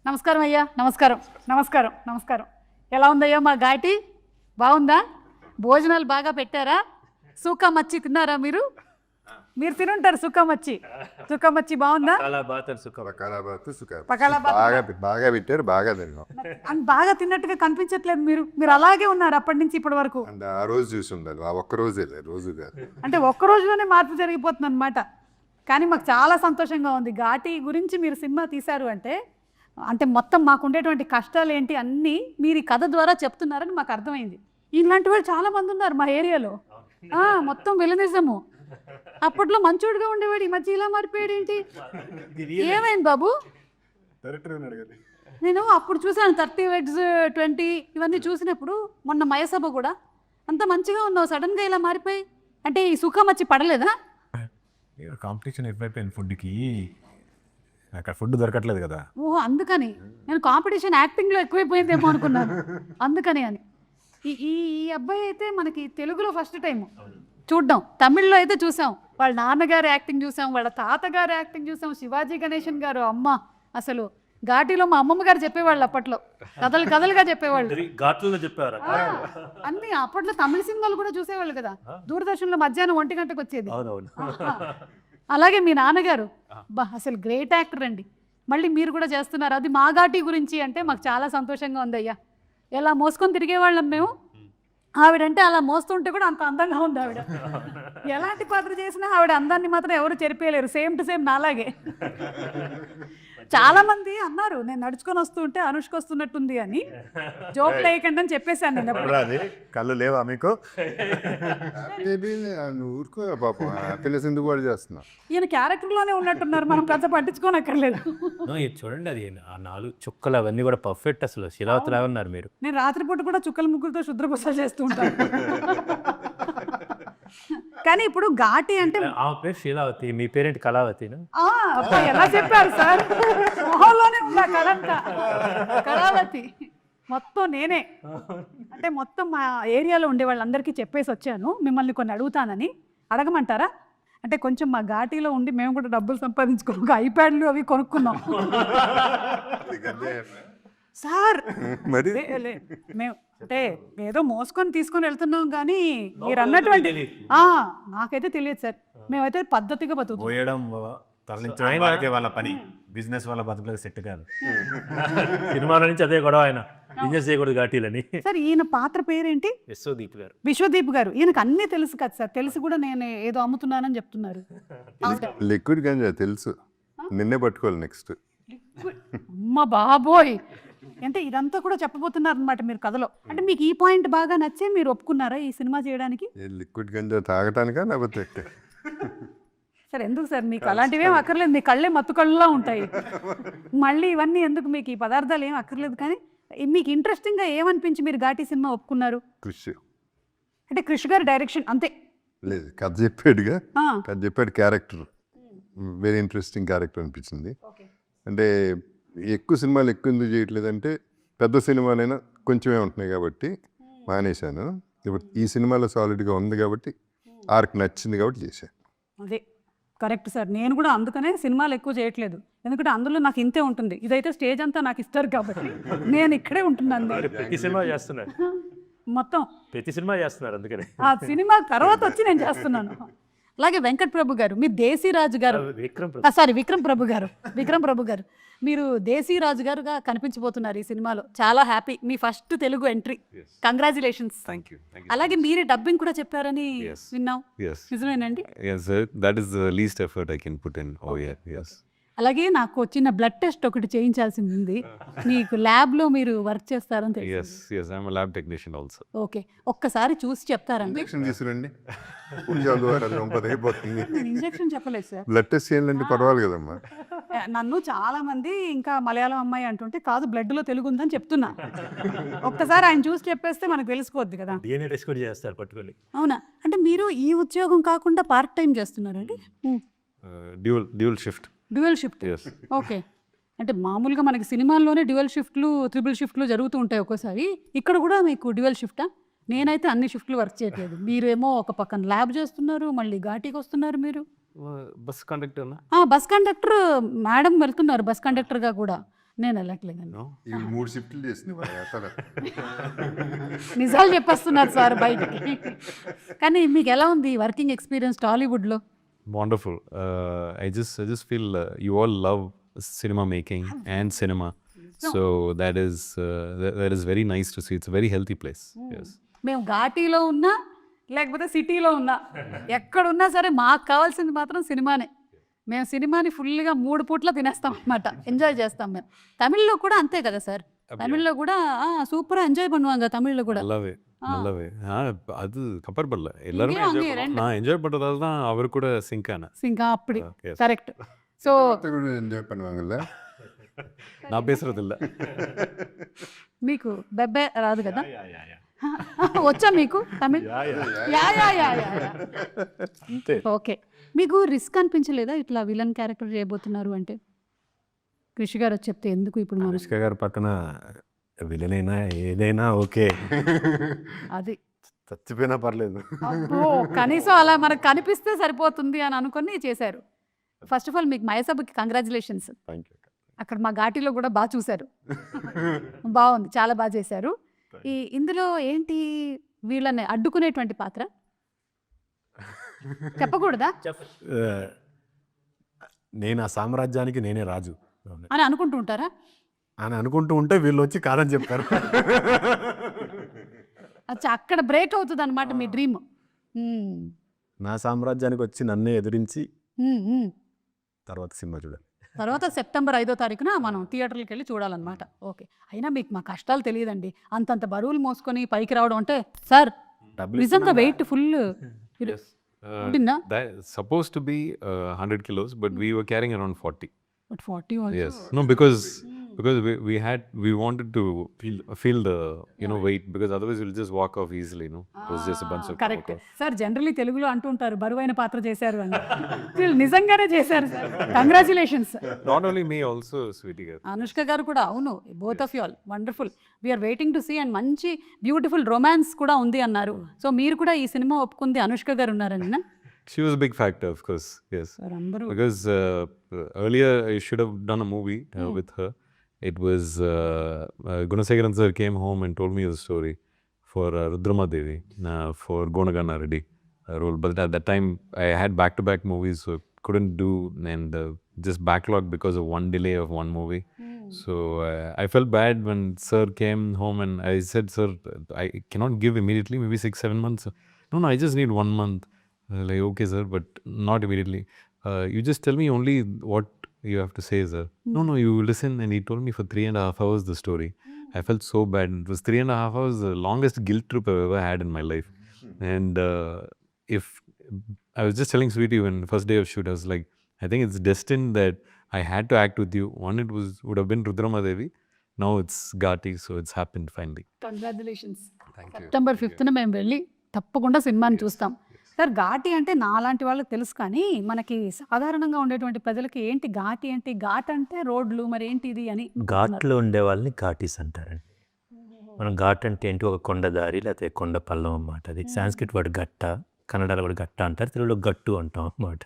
నమస్కారం అయ్యా. నమస్కారం నమస్కారం నమస్కారం. ఎలా ఉందయ్యా మా ఘాటి? బాగుందా? భోజనాలు బాగా పెట్టారా? సూకా మచ్చి తిన్నారా మీరు? మీరు తినుంటారు సూకా మచ్చి. సూకా మచ్చి బాగుందా? బాగా పెట్టారు, బాగా తిన్నాం. బాగా తిన్నట్టుగా కనిపించట్లేదు. మీరు అలాగే ఉన్నారు అప్పటి నుంచి ఇప్పటి వరకు. అంటే ఆ రోజు చూసి ఉండాలి, ఆ ఒక్క రోజే రోజు కాదు. అంటే ఒక్క రోజులోనే మార్పు జరిగిపోతుంది అనమాట. కానీ మాకు చాలా సంతోషంగా ఉంది. ఘాటి గురించి మీరు సినిమా తీశారు అంటే మొత్తం మాకు ఉండేటువంటి కష్టాలు ఏంటి అన్నీ మీరు ఈ కథ ద్వారా చెప్తున్నారని మాకు అర్థమైంది. ఇలాంటి వాళ్ళు చాలా మంది ఉన్నారు మా ఏరియాలో. మొత్తం విలనిజము. అప్పట్లో మంచోడుగా ఉండేవాడు, ఈ మధ్య ఇలా మారిపోయాడు ఏంటి? ఏమైంది బాబు? నేను అప్పుడు చూసాను 30 Weddings 20 ఇవన్నీ చూసినప్పుడు. మొన్న మయసభ కూడా అంత మంచిగా ఉన్నావు, సడన్గా ఇలా మారిపోయి. అంటే ఈ సుఖం వచ్చి పడలేదా? కాంపిటీషన్ ఎక్కువైపోయింది ఫుడ్కి, అక్కడ ఫుడ్ దొరకట్లేదు కదా. ఓహో, అందుకని నేను కాంపిటీషన్ యాక్టింగ్లో ఎక్కువైపోయిందేమో అనుకున్నాను. అందుకని అని ఈ ఈ అబ్బాయి అయితే మనకి తెలుగులో ఫస్ట్ టైం చూడ్డాం. తమిళ్లో అయితే చూసాం, వాళ్ళ నాన్నగారి యాక్టింగ్ చూసాం, వాళ్ళ తాతగారి యాక్టింగ్ చూసాం, శివాజీ గణేశన్ గారు. అమ్మ అసలు ఘాటీలో మా అమ్మమ్మ గారు చెప్పేవాళ్ళు అప్పట్లో, కథలుగా చెప్పేవాళ్ళు. అన్ని అప్పట్లో తమిళ సినిమాలు కూడా చూసేవాళ్ళు కదా, దూరదర్శన్లో మధ్యాహ్నం 1 గంటకు వచ్చేది. అలాగే మీ నాన్నగారు అసలు గ్రేట్ యాక్టర్ అండి. మళ్ళీ మీరు కూడా చేస్తున్నారు, అది మా ఘాటీ గురించి అంటే మాకు చాలా సంతోషంగా ఉంది అయ్యా. ఎలా మోసుకొని తిరిగేవాళ్ళం మేము. ఆవిడంటే అలా మోస్తుంటే కూడా అంత అందంగా ఉంది ఆవిడ. ఎలాంటి పాత్ర చేసినా ఆవిడ అందాన్ని మాత్రం ఎవరు చెరిపేయలేరు. సేమ్ టు సేమ్ నాలాగే. చాలా మంది అన్నారు నేను నడుచుకొని వస్తుంటే అనుష్క వస్తున్నట్టుంది అని. జోక్ లేకుండా అని చెప్పేశాను నేను. కళ్ళు లేవా మీకు? ఊరుకో పాపం, హ్యాపీనెస్ ఎందుకు కూడా చేస్తున్నా. ఈయన క్యారెక్టర్లోనే ఉన్నట్టున్నారు, మనం పెద్ద పట్టించుకోనక్కర్లేదు. చూడండి, అది ఆ 4 చుక్కలు అవన్నీ కూడా పర్ఫెక్ట్. అసలు శిలావతిలా ఉన్నారు మీరు. నేను రాత్రిపూట కూడా చుక్కల ముగ్గులతో శుద్రప్రసాద్ చేస్తూ ఉంటాను. కానీ ఇప్పుడు ఘాటి అంటే ఆ పేరు శీలావతి, మీ పేరేంటి? కళావతి. ఎలా చెప్పారు సార్? మొహంలోనే ఉందా కళంతా. కళావతి మొత్తం నేనే. అంటే మొత్తం మా ఏరియాలో ఉండే వాళ్ళందరికీ చెప్పేసి వచ్చాను, మిమ్మల్ని కొన్ని అడుగుతానని. అడగమంటారా? అంటే కొంచెం మా ఘాటీలో ఉండి మేము కూడా డబ్బులు సంపాదించుకో ఐప్యాడ్లు అవి కొనుక్కున్నాం సార్. మేము అంటే ఏదో మోసుకొని తీసుకొని వెళ్తున్నాం కానీ మీరు అన్నటువంటి నాకైతే తెలియదు సార్. మేమైతే పద్ధతిగా పోయడం తరలించడం వాళ్ళ పని. బిజినెస్ వాళ్ళ బతుకులకు సెట్ కాదు. సినిమాల నుంచి అదే గొడవ, ఆయన బిజినెస్ చేయకూడదు ఘాటీలని. సార్ ఈయన పాత్ర పేరేంటి? విశ్వదీప్ గారు. విశ్వదీప్ గారు. ఈయనకు అన్నీ తెలుసు కదా సార్. తెలిసి కూడా నేను ఏదో అమ్ముతున్నానని చెప్తున్నారు. లిక్విడ్ గంజా తెలుసు, నిన్నే పట్టుకోవాలి నెక్స్ట్. అమ్మ బాబోయ్, అంటే ఇదంతా కూడా చెప్పబోతున్నారు అనమాట మీరు కథలో. అంటే మీకు ఈ పాయింట్ బాగా నచ్చే మీరు ఒప్పుకున్నారా ఈ సినిమా చేయడానికి? లిక్విడ్ గంజా తాగటానికా లేకపోతే? సార్ ఎందుకు సార్, మీకు అలాంటివి ఏం అక్కర్లేదు, మీ కళ్ళే మత్తు కళ్ళులా ఉంటాయి. మళ్ళీ ఇవన్నీ ఎందుకు, మీకు ఈ పదార్థాలు ఏం అక్కర్లేదు. కానీ మీకు ఇంట్రెస్టింగ్గా ఏమనిపించి మీరు ఘాటీ సినిమా ఒప్పుకున్నారు? కృషి అంటే కృషి గారి డైరెక్షన్ అంతే లేదు, కథ చెప్పాడుగా, కథ చెప్పాడు. క్యారెక్టర్ వెరీ ఇంట్రెస్టింగ్ క్యారెక్టర్ అనిపించింది. అంటే ఎక్కువ సినిమాలు ఎక్కువ ఎందుకు చేయట్లేదు అంటే, పెద్ద సినిమాలైనా కొంచెమే ఉంటున్నాయి కాబట్టి మానేశాను. ఇప్పుడు ఈ సినిమాలో సాలిడ్గా ఉంది కాబట్టి, ఆర్క్ నచ్చింది కాబట్టి చేశాను. అదే కరెక్ట్ సార్. నేను కూడా అందుకనే సినిమాలు ఎక్కువ చేయట్లేదు, ఎందుకంటే అందులో నాకు ఇంతే ఉంటుంది. ఇదైతే స్టేజ్ అంతా నాకు ఇస్తారు కాబట్టి నేను ఇక్కడే ఉంటున్నాను. ప్రతి సినిమా చేస్తున్నారు, మొత్తం ప్రతి సినిమా చేస్తున్నారు. అందుకనే ఆ సినిమా తర్వాత వచ్చి నేను చేస్తున్నాను. అలాగే వెంకట్ ప్రభు గారు, మీ దేశీరాజు గారు, విక్రమ్ ప్రభు గారు మీరు దేశీరాజు గారుగా కనిపించబోతున్నారు ఈ సినిమాలో. చాలా హ్యాపీ, మీ ఫస్ట్ తెలుగు ఎంట్రీ. కంగ్రాచులేషన్స్. అలాగే మీరే డబ్బింగ్ కూడా చెప్పారని విన్నాం, నిజమేనండి? That is the least effort I can put in. Oh yeah, yes. అలాగే నాకు చిన్న బ్లడ్ టెస్ట్ ఒకటి చేయించాల్సింది ఉంది. మీకు ల్యాబ్లో మీరు వర్క్ చేస్తారని తెలుసు. Yes, I'm a lab technician also. Okay, ఒక్కసారి చూసి చెప్తారండి. ఇంజక్షన్ తీసుకురండి, ఇంజక్షన్ చెప్పలేదు సార్. బ్లడ్ టెస్ట్ చేయాలంటే పర్వాలేదు కదమ్మా. నన్ను చాలా మంది ఇంకా మలయాళం అమ్మాయి అంటుంటే కాదు బ్లడ్లో తెలుగు ఉందని చెప్తున్నా. ఒక్కసారి ఆయన చూసి చెప్పేస్తే మనకు తెలిసిపోద్ది కదా. DNA టెస్ట్ కూడా చేస్తారు పట్టుకొని. అవునా? అంటే మీరు ఈ ఉద్యోగం కాకుండా పార్ట్ టైం చేస్తున్నారండి? Dual shift. Dual shift. Okay, అంటే మామూలుగా మనకి సినిమాల్లోనే డ్యూయల్ షిఫ్ట్లు, ట్రిపుల్ షిఫ్ట్లు జరుగుతూ ఉంటాయి ఒక్కోసారి. ఇక్కడ కూడా మీకు డ్యూయల్ షిఫ్టా? నేనైతే అన్ని షిఫ్ట్లు వర్క్ చేయట్లేదు. మీరేమో ఒక పక్కన ల్యాబ్ చేస్తున్నారు, మళ్ళీ ఘాటీకి వస్తున్నారు. మీరు bus conductor bus conductor madam వెళ్తున్నారు బస్ కండక్టర్గా కూడా. నేను వెళ్ళట్లేదండి. No? ఇవి 3 షిఫ్ట్లు చేసింది అసలు. నిజాలు చెప్పేస్తున్నారు సార్ బయటికి. కానీ మీకు ఎలా ఉంది వర్కింగ్ ఎక్స్పీరియన్స్ టాలీవుడ్లో? Wonderful. I just feel you all love cinema making and cinema. So that is very nice to see. It's a very healthy place. Yes. మేము ఘాటీలో ఉన్నా లేకపోతే సిటీలో ఉన్నా ఎక్కడున్నా సరే మాకు కావాల్సింది మాత్రం సినిమానే. మేము సినిమాని ఫుల్గా 3 పూట్ల తినేస్తాం అనమాట, ఎంజాయ్ చేస్తాం మేము. తమిళ్లో కూడా అంతే కదా సార్, తమిళ్లో కూడా சூப்பராக ఎంజாய் பண்ணுவாங்க தமிழ்ல கூட. நல்லாவே அது கம்பேர் பண்ணல எல்லாருமே இங்கேயும் enjoy அங்கேயும் பண்ணோம். நான் என்ஜாய் பண்ணுறதால தான் அவர் கூட சிங்க் ஆனேன். సింకా అప్పుడు Yes. కరెక్ట్. సో కూడా ఎంజాయ్ பண்ணுவாங்கல்ல. நான் பேசுறது இல்ல. మీకు బెబ్బే రాదు కదా? వచ్చా మీకు Tamil? Yeah yeah yeah yeah okay. మీకు రిస్క్ అనిపించలేదా ఇట్లా విలన్ క్యారెక్టర్ చేయబోతున్నారు అంటే? కృషి గారు వచ్చి చెప్తే ఎందుకు ఇప్పుడు మనం అనుష్క గారి పక్కన విలన్ అయినా ఏదైనా ఓకే, అది చచ్చిపోయినా పర్లేదు. అబ్బో, కనీసం అలా మనకు కనిపిస్తే సరిపోతుంది అని అనుకొని చేశారు. ఫస్ట్ ఆఫ్ ఆల్ మీకు మయసభకి కంగ్రాచులేషన్స్. Thank you. అక్కడ మా ఘాటీలో కూడా బాగా చూశారు, బాగుంది, చాలా బాగా చేశారు. ఇందులో ఏంటి వీళ్ళని అడ్డుకునేటువంటి పాత్ర చెప్పకూడదా నేను ఆ సామ్రాజ్యానికి నేనే రాజు అని అనుకుంటూ ఉంటారా? అని అనుకుంటూ ఉంటే వీళ్ళు వచ్చి కాదని చెప్పారు. అచ్చా, అక్కడ బ్రేక్ అవుతుంది అనమాట మీ డ్రీమ్. నా సామ్రాజ్యానికి వచ్చి నన్నే ఎదిరించి తర్వాత సినిమా చూడాలి. తర్వాత సెప్టెంబర్ 5వ తారీఖున మనం థియేటర్కి వెళ్ళి చూడాలన్నమాట. ఓకే. అయినా మీకు మా కష్టాలు తెలియదండి, అంతంత బరువులు మోసుకొని పైకి రావడం అంటే. సార్ నిజంగా wait full That supposed to be 100 kilos, but we were carrying around 40. But 40 also. Yes. No, because we wanted to feel the weight, because otherwise we'll just walk off easily. It was just a bunch of correct walk off. Sir. Generally తెలుగులో అంటూ ఉంటారు బరువైన పాత్ర చేశారు అని. వీళ్ళు నిజంగానే చేశారు sir, congratulations. Not only me, also Sweetie గారు. అనుష్క గారు కూడా. అవును, both of you all wonderful. We are waiting to see. And మంచి బ్యూటిఫుల్ రొమాన్స్ కూడా ఉంది అన్నారు. సో మీరు కూడా ఈ సినిమా ఒప్పుకుంది అనుష్క గారు ఉన్నారని? She was a big factor, of course. Yes. Sir అందరూ Because earlier I should have done a movie with her. It was Gunasegaran sir came home and told me the story for Rudrama Devi for Gonagana Reddy role. But at that time I had back-to-back movies, so couldn't do, and just backlog because of one delay of one movie. So I felt bad when sir came home and I said, sir, I cannot give immediately, maybe 6-7 months. No, I just need 1 month. Like, okay sir, but not immediately. You just tell me only what you have to say, sir. No, you listen. And he told me for 3.5 hours the story. I felt so bad. It was 3.5 hours, the longest guilt trip I've ever had in my life. And if I was just telling Sweetie when first day of shoot, I was like, I think it's destined that I had to act with you. One, would have been Rudrama Devi. Now it's Ghati, so it's happened finally. Congratulations. September 5th మేము వెళ్ళి తప్పకుండా సినిమాని చూస్తాం. Sir Ghaati అంటే నాలాంటి వాళ్ళకి తెలుసు, కానీ మనకి సాధారణంగా ఉండేటువంటి ప్రజలకి ఏంటి ఘాటి అంటే? ఘాట్ అంటే రోడ్లు, మరి ఏంటి ఇది అని. ఘాట్లో ఉండే వాళ్ళని ఘాటీస్ అంటారండి. మనం ఘాట్ అంటే ఏంటి? ఒక కొండ దారి లేకపోతే కొండ పల్లం అన్నమాట. అది సాంస్క్రిట్ వర్డ్ గట్ట, కన్నడలో కూడా గట్ట అంటారు, తెలుగులో గట్టు అంటాం అన్నమాట.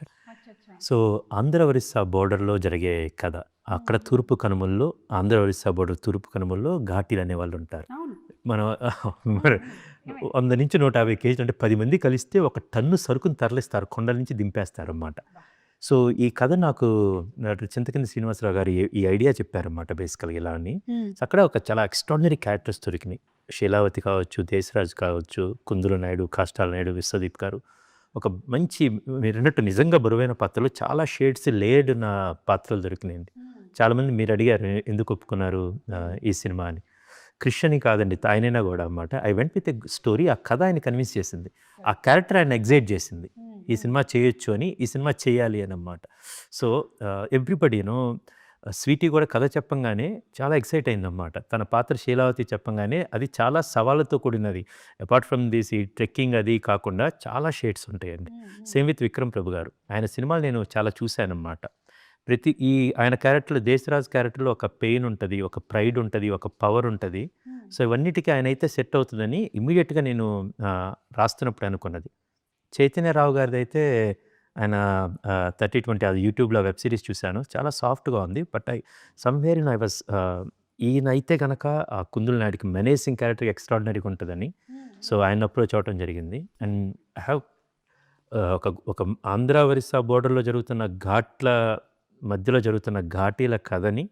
సో ఆంధ్ర ఒరిస్సా బోర్డర్లో జరిగే కథ. అక్కడ తూర్పు కనుమల్లో, ఆంధ్ర ఒరిస్సా బోర్డర్ తూర్పు కనుమల్లో ఘాటీలు అనే వాళ్ళు ఉంటారు. మనం 100 నుంచి 150 కేజీలు అంటే 10 మంది కలిస్తే 1 టన్ను సరుకుని తరలిస్తారు, కొండల నుంచి దింపేస్తారు అన్నమాట. సో ఈ కథ నాకు చింతకింది శ్రీనివాసరావు గారు ఈ ఐడియా చెప్పారన్నమాట బేసికల్గా ఇలా అని. అక్కడ ఒక చాలా ఎక్స్ట్రాడినరీ క్యారెక్టర్స్ దొరికినాయి. శీలావతి కావచ్చు, దేశరాజు కావచ్చు, కుందుల నాయుడు, కాష్టాల నాయుడు, విశ్వదీప్ గారు. ఒక మంచి మీరు అన్నట్టు నిజంగా బరువైన పాత్రలు, చాలా షేడ్స్ లేయర్డ్ నా పాత్రలు దొరికినాయండి. చాలామంది మీరు అడిగారు ఎందుకు ఒప్పుకున్నారు ఈ సినిమా అని. క్రిష్ కాదండి, ఆయనైనా కూడా అన్నమాట. I went with a story. ఆ కథ ఆయన కన్విన్స్ చేసింది, ఆ క్యారెక్టర్ ఆయన ఎగ్జైట్ చేసింది, ఈ సినిమా చేయొచ్చు అని, ఈ సినిమా చేయాలి అని అన్నమాట. సో ఎవ్రీబడీను స్వీటీ కూడా కథ చెప్పంగానే చాలా ఎక్సైట్ అయిందన్నమాట. తన పాత్ర శీలావతి చెప్పంగానే అది చాలా సవాళ్ళతో కూడినది. అపార్ట్ ఫ్రమ్ దిస్ ఈ ట్రెక్కింగ్ అది కాకుండా చాలా షేడ్స్ ఉంటాయండి. సేమ్ విత్ విక్రమ్ ప్రభు గారు, ఆయన సినిమాలు నేను చాలా చూశానన్నమాట. ఆయన క్యారెక్టర్లో, దేశరాజ్ క్యారెక్టర్లో ఒక పెయిన్ ఉంటుంది, ఒక ప్రైడ్ ఉంటుంది, ఒక పవర్ ఉంటుంది. సో ఇవన్నిటికీ ఆయన అయితే సెట్ అవుతుందని ఇమీడియట్గా నేను రాస్తున్నప్పుడు అనుకున్నది. చైతన్యరావు గారిది అయితే ఆయన 30-20 అది యూట్యూబ్లో వెబ్ సిరీస్ చూశాను. చాలా సాఫ్ట్గా ఉంది. బట్ సమ్వేర్ ఐ వాజ్ ఈయనైతే కనుక కుందుల నాయుడికి మెనేసింగ్ క్యారెక్టర్ ఎక్స్ట్రాడినరీగా ఉంటుందని సో ఆయన అప్రోచ్ అవ్వడం జరిగింది. అండ్ ఐ హ్యావ్ ఒక ఆంధ్ర ఒరిస్సా బోర్డర్లో జరుగుతున్న ఘాట్ల మధ్యలో జరుగుతున్న ఘాటీల కథని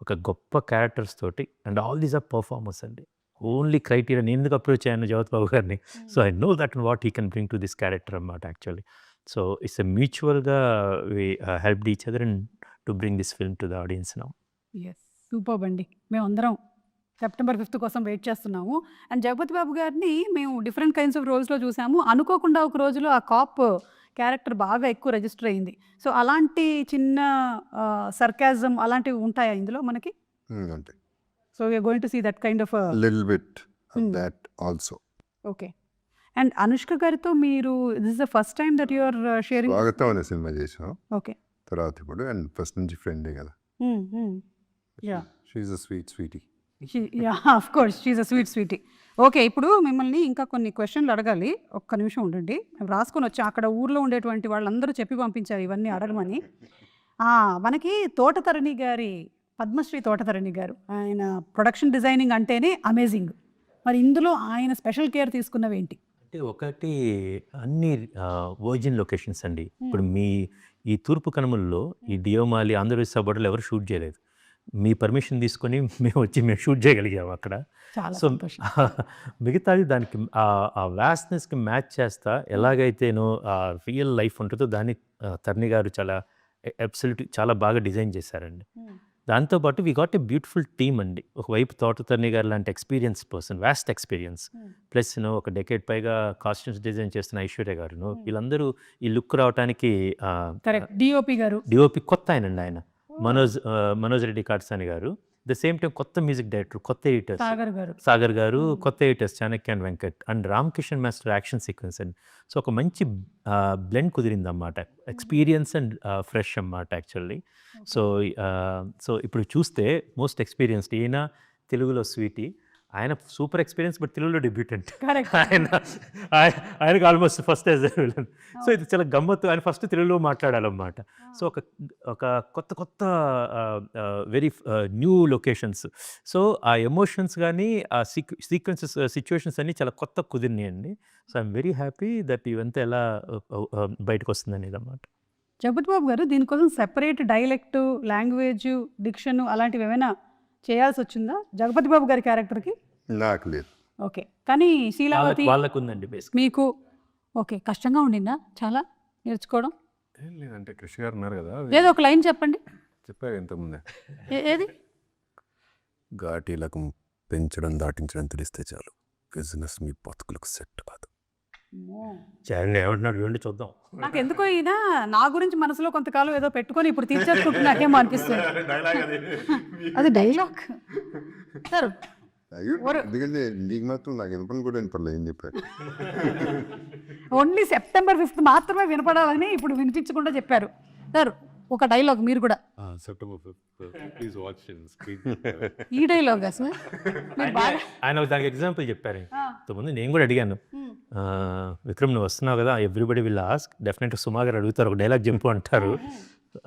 ఒక గొప్ప క్యారెక్టర్స్ తోటి and all these are performers అండి. ఓన్లీ క్రైటీరియా నేను ఎందుకు అప్రోచ్ అయ్యాను జగపతి బాబు గారిని. So I know that what he can bring to this character అన్నమాట యాక్చువల్లీ. సో ఇట్స్ ఎ మ్యూచువల్గా we helped each other and to bring this film to the audience now. Yes super అండి. మేమందరం September 5th కోసం wait చేస్తున్నాము. And Jagapathi Babu గారిని మేము different kinds of రోల్స్లో చూసాము. అనుకోకుండా ఒక రోజులో ఆ కాప్ క్యారెక్టర్ బాగా ఎక్కువ రిజిస్టర్ అయింది. సో అలాంటి చిన్న సర్కాజం అలాంటివి ఉంటాయా ఇందులో మనకి? అంటే so we are going to see that kind of little bit that also. Okay. And Anushka గారితో మీరు this is the first time that you are sharing? Swagatam అనే సినిమా చేసాం ఓకే. తర్వాత ఇప్పుడు అండ్ ఫస్ట్ నుంచి ఫ్రెండే కదా. Yeah she's a Sweety. Yeah of course she's a Sweety. Okay, ఇప్పుడు మిమ్మల్ని ఇంకా కొన్ని క్వశ్చన్లు అడగాలి. ఒక్క నిమిషం ఉండండి. మేము రాసుకొని వచ్చాం. అక్కడ ఊర్లో ఉండేటువంటి వాళ్ళందరూ చెప్పి పంపించారు ఇవన్నీ అడగమని. మనకి తోటతరణి గారి పద్మశ్రీ తోటతరణి గారు ఆయన ప్రొడక్షన్ డిజైనింగ్ అంటేనే అమేజింగ్. మరి ఇందులో ఆయన స్పెషల్ కేర్ తీసుకున్నవి ఏంటి? అంటే ఒకటి అన్ని వర్జిన్ లొకేషన్స్ అండి. ఇప్పుడు మీ ఈ తూర్పు కనుమల్లో ఈ డియోమాలి ఆంధ్రప్రదేశ్ బోర్డర్లో ఎవరు షూట్ చేయలేదు. మీ పర్మిషన్ తీసుకొని మేము షూట్ చేయగలిగాము అక్కడ. చాలా సో సంతోషం. మిగతాది దానికి ఆ వ్యాస్ట్నెస్కి మ్యాచ్ చేస్తా ఎలాగైతేనో ఆ రియల్ లైఫ్ ఉంటుందో దాన్ని తరణి గారు చాలా అబ్సల్యూట్లీ చాలా బాగా డిజైన్ చేశారండి. దాంతోపాటు we got a beautiful team అండి. ఒకవైపు తోటతరణి గారు లాంటి experience person, vast experience, plus ఒక డెకేడ్ పైగా కాస్ట్యూమ్స్ డిజైన్ చేస్తున్న ఐశ్వర్య గారు, వీళ్ళందరూ ఈ లుక్ రావడానికి డిఓపి కొత్త ఆయన మనోజ్ రెడ్డి కాట్సాని గారు, ద సేమ్ టైం కొత్త మ్యూజిక్ డైరెక్టర్, కొత్త ఎడిటర్స్ సాగర్ గారు, కొత్త editors Chanakya and Venkat and Ram Kishan master action sequence and so ఒక మంచి బ్లెండ్ కుదిరింది అన్నమాట. ఎక్స్పీరియన్స్ అండ్ ఫ్రెష్ అన్నమాట యాక్చువల్లీ. సో ఇప్పుడు చూస్తే మోస్ట్ ఎక్స్పీరియన్స్డ్ ఈయన తెలుగులో స్వీటీ, ఆయన సూపర్ ఎక్స్పీరియన్స్ బట్ తెలుగులో డెబ్యూటెంట్. ఆయనకు almost first as villain. So ఇది చాలా గమ్మత్తు. ఆయన ఫస్ట్ తెలుగులో మాట్లాడాలన్నమాట. సో ఒక కొత్త వెరీ న్యూ లొకేషన్స్. సో ఆ ఎమోషన్స్ కానీ ఆ సీక్వెన్సెస్ సిచ్యువేషన్స్ అన్నీ చాలా కొత్త కుదిరినాయి అండి. So I'm very happy that ఇవంతా ఎలా బయటకు వస్తుంది అనేది అన్నమాట. జగపతి బాబు గారు దీనికోసం సెపరేట్ డైలెక్ట్, లాంగ్వేజ్, డిక్షన్ అలాంటివి ఏమైనా చేయాల్సి వచ్చిందా జగపతి బాబు గారి క్యారెక్టర్కి? నాకు లేదు. ఓకే, కానీ శీలావతి వాళ్ళకు ఉందండి బేసిక్. మీకు ఓకే కష్టంగా ఉండిందా చాలా నేర్చుకోవడం? లేదంటే కృషి గారు ఉన్నారు కదా, ఏదో ఒక లైన్ చెప్పండి. చెప్పారు ఇంతకుముందే, ఏది? ఘాటీలకు పెంచడం దాటించడం తెలిస్తే చాలు, బిజినెస్ మీ బతుకులకు సెట్ కాదు. ఏమంటున్నాడు చూడండి చూద్దాం. నాకు ఎందుకో ఈయన నా గురించి మనసులో కొంతకాలం ఏదో పెట్టుకొని ఇప్పుడు తీర్చేసుకుంటున్నాకేమో అనిపిస్తుంది. అది డైలాగ్ సార్. ఎందుకంటే నీకు మాత్రం నాకు వినపని కూడా వినపడలేదు ఏం చెప్పారు. ఓన్లీ సెప్టెంబర్ 5th మాత్రమే వినపడాలని ఇప్పుడు వినిపించకుండా చెప్పారు సార్. ఒక డైలాగ్ మీరు కూడా. September 5th, please watch in screen. ఈ డైలాగా సార్? ఆయన దానికి ఎగ్జాంపుల్ చెప్పారు. ఇంతకుముందు నేను కూడా అడిగాను, విక్రమ్ నువ్వు వస్తున్నావు కదా, ఎవ్రీబడి విల్ ఆస్క్, డెఫినెట్గా సుమా గారు అడుగుతారు, ఒక డైలాగ్ చెప్పు అంటారు.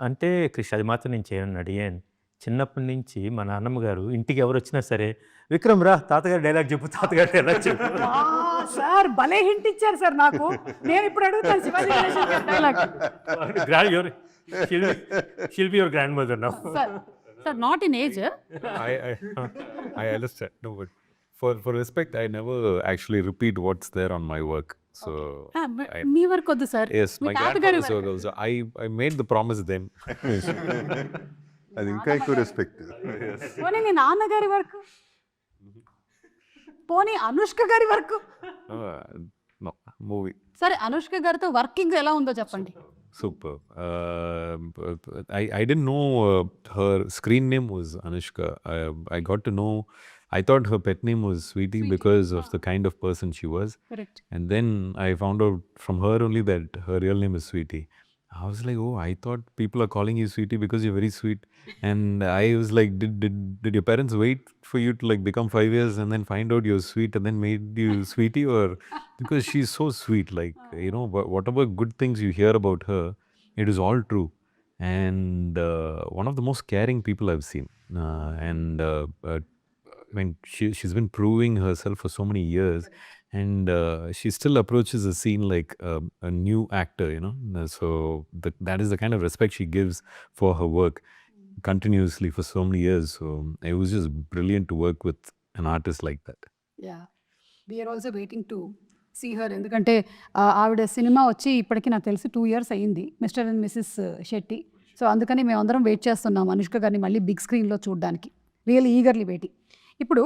అంటే కృష్ణ అది మాత్రం నేను చేయను అడిగాను. చిన్నప్పటి నుంచి మా నాన్నమ్మ గారు ఇంటికి ఎవరు వచ్చినా సరే, విక్రమ్ రా తాతగారు డైలాగ్ చెప్పు, తాతగారు డైలాగ్ చెప్పు. సార్ భలే హింట్ ఇచ్చారు సార్ నాకు. నేను ఇప్పుడు అడుగుతాను శివాజీ గణేశన్ గారి dialogue. She'll be your grandmother now. Sir, not in age. I understand. No, but for respect, I never actually repeat what's there on my work. So me work వద్దు sir. yes, my grandfather's work also. I made the promise then. అది ఇంకా ఎక్కువ respect. పోనీ మీ నాన్నగారి work, పోనీ అనుష్క గారి work. No, movie. సరే అనుష్క గారితో వర్కింగ్ ఎలా ఉందో చెప్పండి. Super. I didn't know her screen name was Anushka. I got to know, I thought her pet name was Sweetie because of the kind of person she was. Correct. And then I found out from her only that her real name is Sweetie. I was like, oh, I thought people are calling you sweetie because you're very sweet. And I was like, did your parents wait for you to like become 5 years and then find out you're sweet and then made you sweetie? Or because she's so sweet, like, you know, whatever good things you hear about her, it is all true. And one of the most caring people I've seen. I mean, she's been proving herself for so many years, and she still approaches the scene like a new actor, you know. So that is the kind of respect she gives for her work continuously for so many years. So it was just brilliant to work with an artist like that. Yeah we are also waiting to see her. ఎందుకంటే ఆవిడ cinema వచ్చి ఇప్పటికీ నాకు తెలిసి 2 years అయ్యింది, mister and missus Shetty. So అందుకని మేము అందరం వెయిట్ చేస్తున్నాం అనుష్క గారిని మళ్ళీ బిగ్ స్క్రీన్లో చూడడానికి. Really eagerly waiting. ఇప్పుడు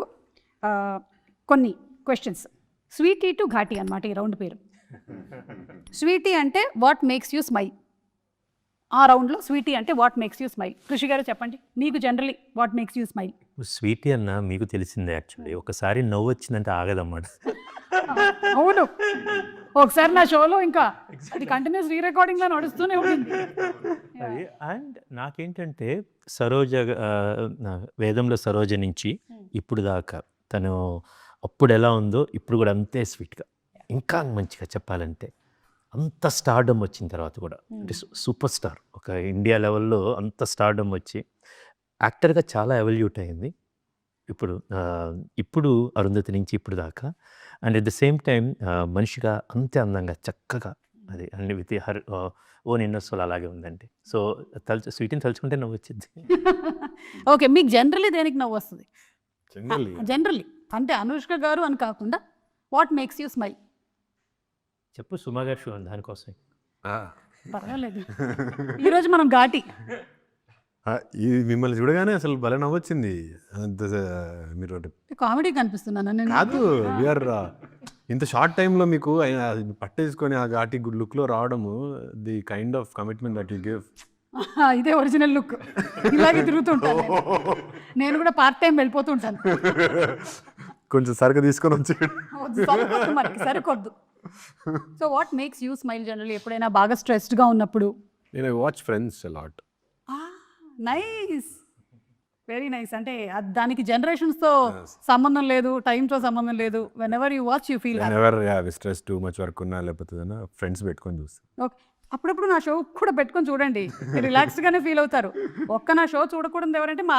కొన్ని క్వశ్చన్స్. స్వీటీ టు ఘాటీ అనమాట ఈ రౌండ్ పేరు. స్వీటీ అంటే వాట్ మేక్స్ యూ స్మైల్. ఆ రౌండ్లో స్వీటీ అంటే వాట్ మేక్స్ యూ స్మైల్. కృషి గారు చెప్పండి, మీకు generally what makes you smile. Sweety అన్న మీకు తెలిసిందే యాక్చువల్లీ, ఒకసారి నవ్వు వచ్చిందంటే ఆగదన్నమాట. అవును, ఒకసారి నా షోలో ఇంకా అది కంటిన్యూస్ రీ రికార్డింగ్లో నడుస్తూనే ఉంటుంది. అది అండ్ నాకేంటంటే సరోజ, వేదంలో సరోజ నుంచి ఇప్పుడు దాకా తను అప్పుడు ఎలా ఉందో ఇప్పుడు కూడా అంతే స్వీట్గా, ఇంకా మంచిగా చెప్పాలంటే అంత స్టార్డమ్ వచ్చిన తర్వాత కూడా అంటే సూపర్ స్టార్, ఒక ఇండియా లెవెల్లో అంత స్టార్డమ్ వచ్చి యాక్టర్గా చాలా ఎవల్యూట్ అయింది ఇప్పుడు అరుంధతి నుంచి ఇప్పుడు దాకా. And at the same time మనిషిగా అంతే అందంగా చక్కగా అది అన్ని with her own inner soul అలాగే ఉందండి. సో స్వీట్ని తలుచుకుంటే నవ్వు వచ్చింది. ఓకే, మీకు జనరలీ దేనికి నవ్వు వస్తుంది? జనరలీ అంటే అనుష్క గారు అని కాకుండా వాట్ మేక్స్ యూ స్మైల్. చెప్పు సుమా గారు షో దానికోసం. పర్వాలేదు, ఈరోజు మనం ఘాటి. ఇది మిమ్మల్ని చూడగానే అసలు భలే నవ్వొచ్చింది. మీరు కామెడీ కనిపిస్తున్నాను నేను. కాదు, వీఆర్ ఇంత షార్ట్ టైంలో మీకు పట్టేసుకొని ఆ ఘాటి గుడ్ లుక్లో రావడము, the kind of commitment that you give. ఇదే ఒరిజినల్ లుక్. ఇలాగే తిరుగుతుంటాను నేను కూడా, పార్ట్ టైం వెళ్ళిపోతుంటాను. కొంచెం సరుకు తీసుకొని వచ్చి సరికొద్దు మనకి, సరికొద్దు. So what makes you smile generally ఎప్పుడైనా బాగా స్ట్రెస్డ్గా ఉన్నప్పుడు? నేను watch friends a lot. Nice, very nice. అంటే దానికి జనరేషన్స్తో సంబంధం లేదు, టైంతో సంబంధం లేదు. Whenever you watch you feel stress too much work ఉన్నా లేకపోతే ఫ్రెండ్స్ పెట్టుకొని చూస్తాను. ఓకే, అప్పుడప్పుడు నా షో కూడా పెట్టుకొని చూడండి, రిలాక్స్డ్గానే ఫీల్ అవుతారు. ఒక్క నా షో చూడకూడదు ఎవరంటే మా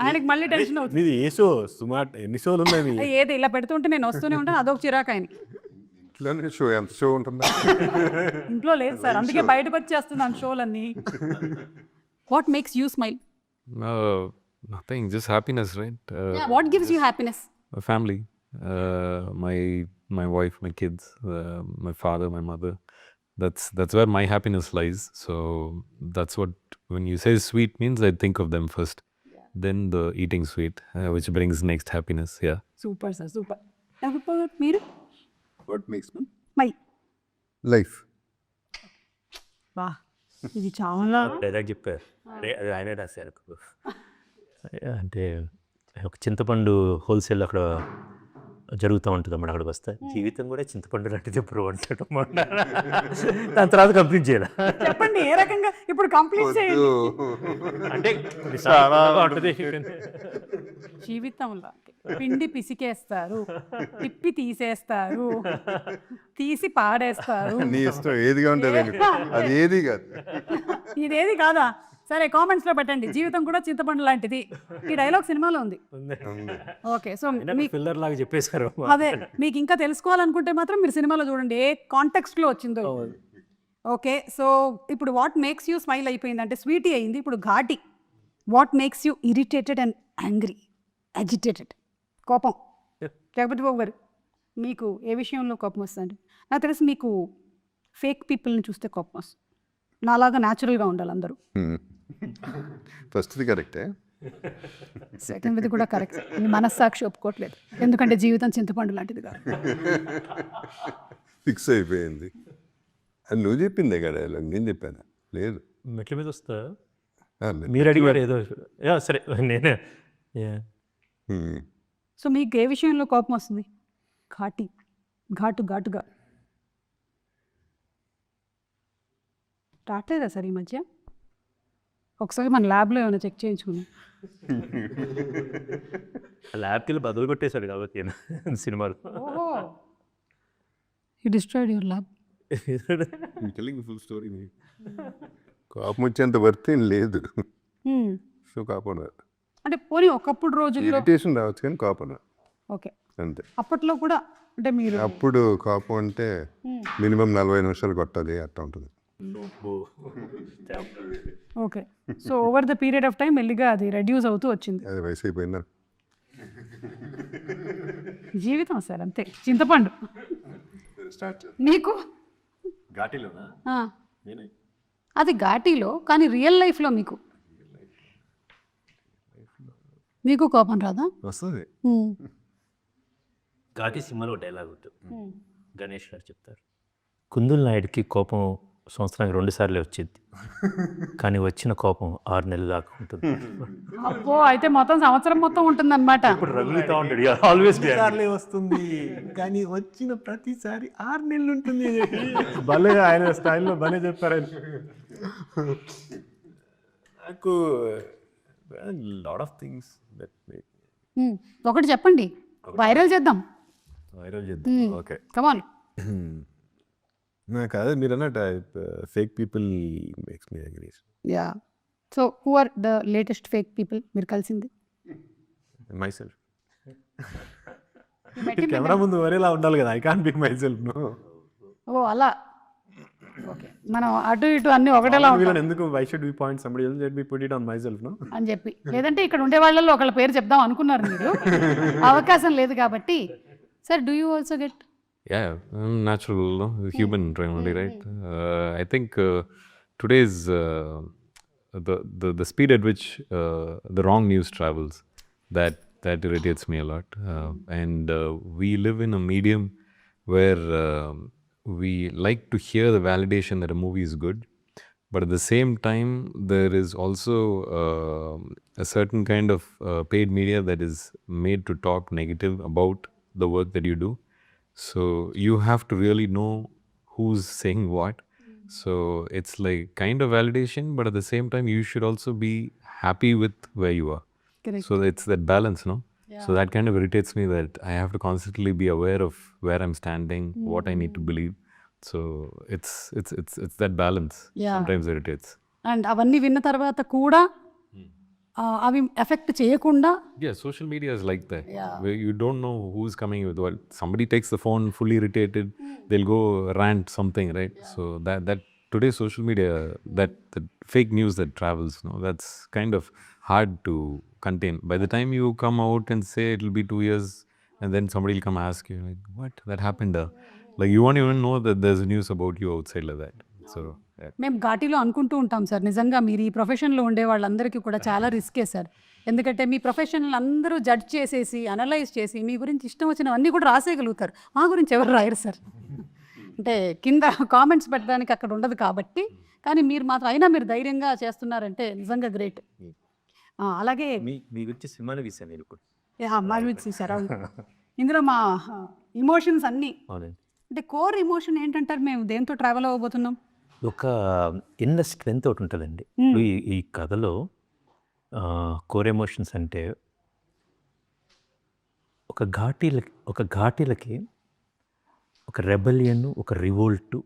ఆయనకి మళ్ళీ టెన్షన్ అవుతుంది. ఇది ఏ షో సుమార్ ఎన్ని షోలు ఉన్నాయి? ఏది ఇలా పెడుతుంటే నేను వస్తూనే ఉంటాను, అదొక చిరాకు ఆయనకి. షో ఎంత షో ఉంటుందా? ఇంట్లో లేదు సార్, అందుకే బయటకు వచ్చేస్తున్నాను షోలన్నీ. What makes you smile? Nothing, just happiness, right? What gives you happiness? Family, my wife, my kids, my father, my mother. That's where my happiness lies. So that's what, when you say sweet means, I think of them first. Then the eating sweet, which brings next happiness. Yeah. Super sir, super. మీరు? What makes my life. వా, ఇది చాలా dialogue చెప్పారు, అది ఆయనే రాశారు. అంటే ఒక చింతపండు హోల్సేల్ అక్కడ జరుగుతూ ఉంటుంది అన్నమాట. అక్కడికి వస్తే జీవితం కూడా చింతపండు లాంటిది ఎప్పుడు అంటాడు. దాని తర్వాత కంప్లీట్ చేయాలి. చెప్పండి ఏ రకంగా ఇప్పుడు కంప్లీట్ చేయండి. అంటే జీవితంలో పిండి పిసికేస్తారు, తిప్పి తీసేస్తారు, తీసి పాడేస్తారు. నీ ఇష్టం ఏదిగా ఉంటుంది, అది ఏది కాదు. ఇదేది కాదా? సరే, కామెంట్స్లో పెట్టండి. జీవితం కూడా చింతపండు లాంటిది. ఈ డైలాగ్ సినిమాలో ఉంది. ఓకే, సో పిల్లర్ లాగా చెప్పేశారు. అదే, మీకు ఇంకా తెలుసుకోవాలనుకుంటే మాత్రం మీరు సినిమాలో చూడండి ఏ కాంటెక్స్ట్లో వచ్చిందో. ఓకే, సో ఇప్పుడు వాట్ మేక్స్ యూ స్మైల్ అయిపోయింది, అంటే స్వీటీ అయింది. ఇప్పుడు ఘాటి. What makes you irritated and angry, agitated, కోపం. జగపతి బాబు గారు, మీకు ఏ విషయంలో కోపం వస్తుంది? నాకు తెలిసి మీకు ఫేక్ పీపుల్ని చూస్తే కోపం వస్తుంది. నాలాగా న్యాచురల్గా ఉండాలి అందరూ. ఫస్ట్ది కరెక్టే, సెకండ్ది కూడా కరెక్ట్. మీ మనస్సాక్షి ఒప్పుకోవట్లేదు, ఎందుకంటే జీవితం చింతపండు లాంటిది కాదు. ఫిక్స్ అయిపోయింది. అది నువ్వు చెప్పిందే కదా డైలాగ్, నేను చెప్పాను లేదు. మెట్ల మీద వస్తా మీరు అడిగారు ఏదో. సరే నేనే. సో మీకు ఏ విషయంలో కోపం వస్తుంది? ఘాటుగా. రావట్లేదా సార్ ఈ మధ్య? ఒకసారి మన ల్యాబ్లో ఏమైనా చెక్ చేయించుకున్నాం. ల్యాబ్కి వెళ్ళి బదులు కొట్టేశాడు కాబట్టి సినిమాలు. ఓహో, you destroyed your lab. Telling full story. కోపం వచ్చేంత వర్త్ ఏం లేదు. సో కోపం రాదు. అంటే పోనీ ఒకప్పుడు రోజుల్లో ఇరిటేషన్ రావచ్చు కానీ కోపం రాదు ఓకే. అంతే. అప్పట్లో కూడా అంటే మీరు అప్పుడు కోపం అంటే మినిమం 40 నిమిషాలు కొట్టాలి అట్లా ఉంటుంది. Okay. So over the period of time మెల్లిగా అది రెడ్యూస్ అవుతూ వచ్చింది. అది వయసు అయిపోయిందా? జీవితం సార్ అంతే, చింతపండు. మీకు ఘాటీలోనా? ఆ, అది ఘాటీలో, కానీ రియల్ లైఫ్లో మీకు కోపం రాదా? వస్తుంది. ఘాటి సినిమాలో డైలాగ్ ఉంటుంది, గణేష్ గారు చెప్తారు, కుందుల్ నాయుడికి కోపం సంవత్సరానికి 2 సార్లే వచ్చింది, కానీ వచ్చిన కోపం 6 నెలలు దాకా ఉంటుంది. అబ్బో, అయితే మొత్తం సంవత్సరం మొత్తం ఉంటుంది అనమాట. రగులుతూ ఉంటాడు ఆల్వేస్. సార్లే వస్తుంది కానీ వచ్చిన ప్రతిసారి 6 నెలలు ఉంటుంది. భలే ఆయన స్టైల్లో భలే చెప్పారు. నాకు లాట్ ఆఫ్ థింగ్స్ ఒకటి చెప్పండి, వైరల్ చేద్దాం. వైరల్ చేద్దాం. Okay, come on. నాకు అదే మీరు అన్నట్టు fake people makes me agree. Yeah. So who are the latest fake people మీరు కలిసింది? Myself. కెమెరా ముందు వరేలా ఉండాలి కదా, I can't pick myself. ఓ అలా. ఓకే, మనం అటు ఇటు అన్ని ఒకటేలా ఉంటాం ఎందుకు why should we point somebody else, let me put it on myself అని చెప్పి. లేదంటే ఇక్కడ ఉండే వాళ్ళలో ఒకళ్ళ పేరు చెప్దాం అనుకున్నారు మీరు, అవకాశం లేదు కాబట్టి. Sir, do you also get? Yeah, natural, no? Human primarily, right? I think today's the speed at which the wrong news travels, that irritates me a lot. And we live in a medium where we like to hear the validation that a movie is good, but at the same time, there is also a certain kind of paid media that is made to talk negative about the work that you do. So you have to really know who's saying what. So it's like kind of validation, but at the same time, you should also be happy with where you are. Correct. So it's that balance, no? So that kind of irritates me, that I have to constantly be aware of where I'm standing, what I need to believe. So it's that balance. Yeah. Sometimes irritates. And అవన్నీ విన్న తర్వాత కూడా అవి effect చేయకుండా. Yeah, social media is like that. Where you don't know who's coming with what. Somebody takes the phone fully irritated, they'll go rant something, right? So that today's social media, that fake news that travels, no, that's kind of hard to contain. By the time you come out and say it'll be 2 years, and then somebody will come ask you, like, what? That happened? Like, you won't even know that there's news about you outside like that. So yeah. మేము ఘాటీలో అనుకుంటూ ఉంటాం sir, నిజంగా మీరు ఈ ప్రొఫెషన్లో ఉండే వాళ్ళందరికీ కూడా చాలా రిస్కే సార్. ఎందుకంటే మీ ప్రొఫెషనల్ అందరూ జడ్జ్ చేసేసి, అనలైజ్ చేసి, మీ గురించి ఇష్టం వచ్చినవన్నీ కూడా రాసేయగలుగుతారు. మా గురించి ఎవరు రాయరు సార్. అంటే కింద కామెంట్స్ పెట్టడానికి అక్కడ ఉండదు కాబట్టి. కానీ మీరు మాత్రం అయినా మీరు ధైర్యంగా చేస్తున్నారంటే నిజంగా గ్రేట్. అలాగే మీ గురించి సినిమాలు తీసాను నేను కూడా. మా గురించి చూసారా? ఇందులో మా ఇమోషన్స్ అన్నీ. అవునండి. అంటే కోర్ ఇమోషన్ ఏంటంటారు? మేము దేంతో ట్రావెల్ అవ్వబోతున్నాం? ఒక ఇన్నర్ స్ట్రెంత్ ఒకటి ఉంటుందండి. ఇప్పుడు ఈ కథలో కోర్ ఎమోషన్స్ అంటే ఒక ఘాటీలకి ఒక రెబలియన్, ఒక రివోల్ట్,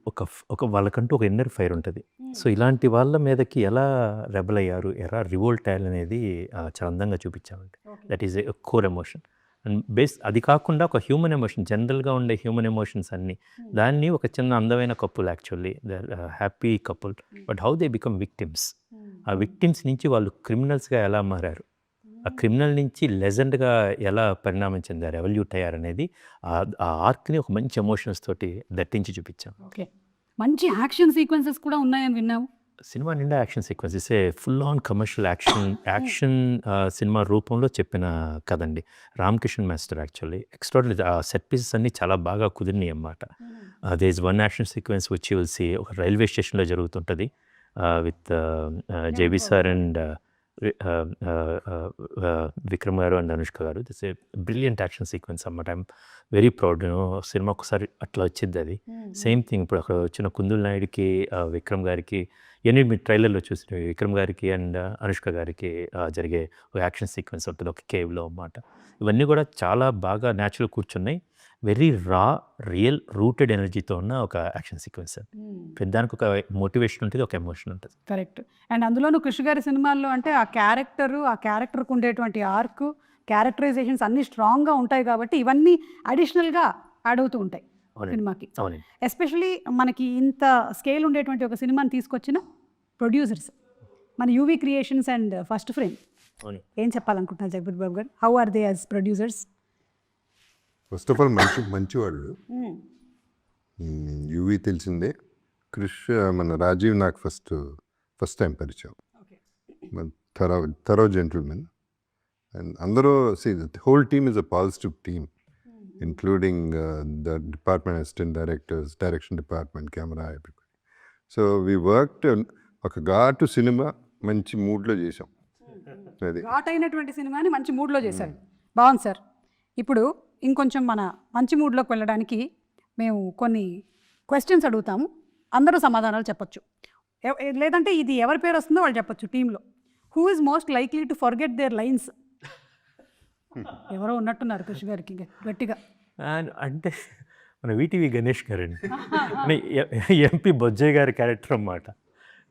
ఒక వాళ్ళకంటూ ఒక ఇన్నర్ ఫైర్ ఉంటుంది. సో ఇలాంటి వాళ్ళ మీదకి ఎలా రెబల్ అయ్యారు, ఎలా రివోల్ట్ అయ్యారు అనేది చాలా అందంగా చూపించామండి. That is a core emotion. And అది కాకుండా ఒక హ్యూమన్ ఎమోషన్, జనరల్గా ఉండే హ్యూమన్ ఎమోషన్స్ అన్నీ, దాన్ని ఒక చిన్న అందమైన couple, actually the happy couple, but how they become victims. ఆ విక్టిమ్స్ నుంచి వాళ్ళు క్రిమినల్స్గా ఎలా మారారు, ఆ క్రిమినల్ నుంచి లెజెండ్గా ఎలా పరిణామం చెందారు, ఎవల్యూట్ అయ్యారు అనేది ఆ ఆర్క్ని ఒక మంచి ఎమోషన్స్ తోటి దట్టించి చూపించాం. ఓకే, మంచి యాక్షన్ సీక్వెన్సెస్ కూడా ఉన్నాయని విన్నాము. సినిమా నిండా action sequence, is a full on commercial action సినిమా రూపంలో చెప్పిన కదండి. Ram Kishan master actually extraordinary. ఆ సెట్ పీసెస్ అన్నీ చాలా బాగా కుదిరినాయి అన్నమాట. They is one action sequence which you will see, ఒక రైల్వే స్టేషన్లో జరుగుతుంటుంది with JB sir and Vikram గారు అండ్ అనుష్క గారు. This a brilliant action sequence అన్నమాట. I'm very proud. సినిమా ఒకసారి అట్లా వచ్చింది అది. సేమ్ థింగ్ ఇప్పుడు అక్కడ వచ్చిన కుందుల్ నాయుడికి, విక్రమ్ గారికి ఇవన్నీ మీరు ట్రైలర్లో చూసిన విక్రమ్ గారికి అండ్ అనుష్క గారికి జరిగే ఒక యాక్షన్ సీక్వెన్స్ ఉంటుంది ఒక కేవ్లో అన్నమాట. ఇవన్నీ కూడా చాలా బాగా న్యాచురల్ కూర్చున్నాయి. వెరీ రా రియల్ రూటెడ్ ఎనర్జీతో ఉన్న ఒక యాక్షన్ సీక్వెన్స్. దానికి ఒక మోటివేషన్ ఉంటుంది, ఒక ఎమోషన్ ఉంటుంది. కరెక్ట్. అండ్ అందులోనూ కృషి గారి సినిమాల్లో అంటే ఆ క్యారెక్టర్కి ఉండేటువంటి ఆర్క్, క్యారెక్టరైజేషన్స్ అన్నీ స్ట్రాంగ్గా ఉంటాయి కాబట్టి ఇవన్నీ అడిషనల్గా యాడ్ అవుతూ ఉంటాయి సినిమాకి. అవునండి. ఎస్పెషలీ మనకి ఇంత స్కేల్ ఉండేటువంటి ఒక సినిమాని తీసుకొచ్చిన ప్రొడ్యూసర్స్ మన UV Creations and First Frame. అవును. ఏం చెప్పాలనుకుంటున్నారు జగపతి బాబు గారు? How are they as producers? First of all మంచి వాళ్ళు. యూవీ తెలిసిందే. క్రిష్ మన రాజీవ్ నాకు ఫస్ట్ టైం పరిచయం. Thorough gentlemen. అండ్ అందరూ whole team is a positive team, including the department assistant directors, direction department, camera, everybody. So we worked ఒక ఘాటు సినిమా మంచి మూడ్లో చేసాం. అది ఘాట్ అయినటువంటి సినిమాని మంచి మూడ్లో చేశారు. బాగుంది సార్. ఇప్పుడు ఇంకొంచెం మన మంచి మూడ్లోకి వెళ్ళడానికి మేము కొన్ని క్వశ్చన్స్ అడుగుతాము, అందరూ సమాధానాలు చెప్పొచ్చు. లేదంటే ఇది ఎవరి పేరు వస్తుందో వాళ్ళు చెప్పొచ్చు టీంలో. Who is most likely to forget their lines? ఎవరో ఉన్నట్టున్నారు కృషి గారికి గట్టిగా. అంటే మన వీటీవీ గణేష్ గారండి, ఎంపీ బొజ్జయ్య గారి క్యారెక్టర్ అన్నమాట.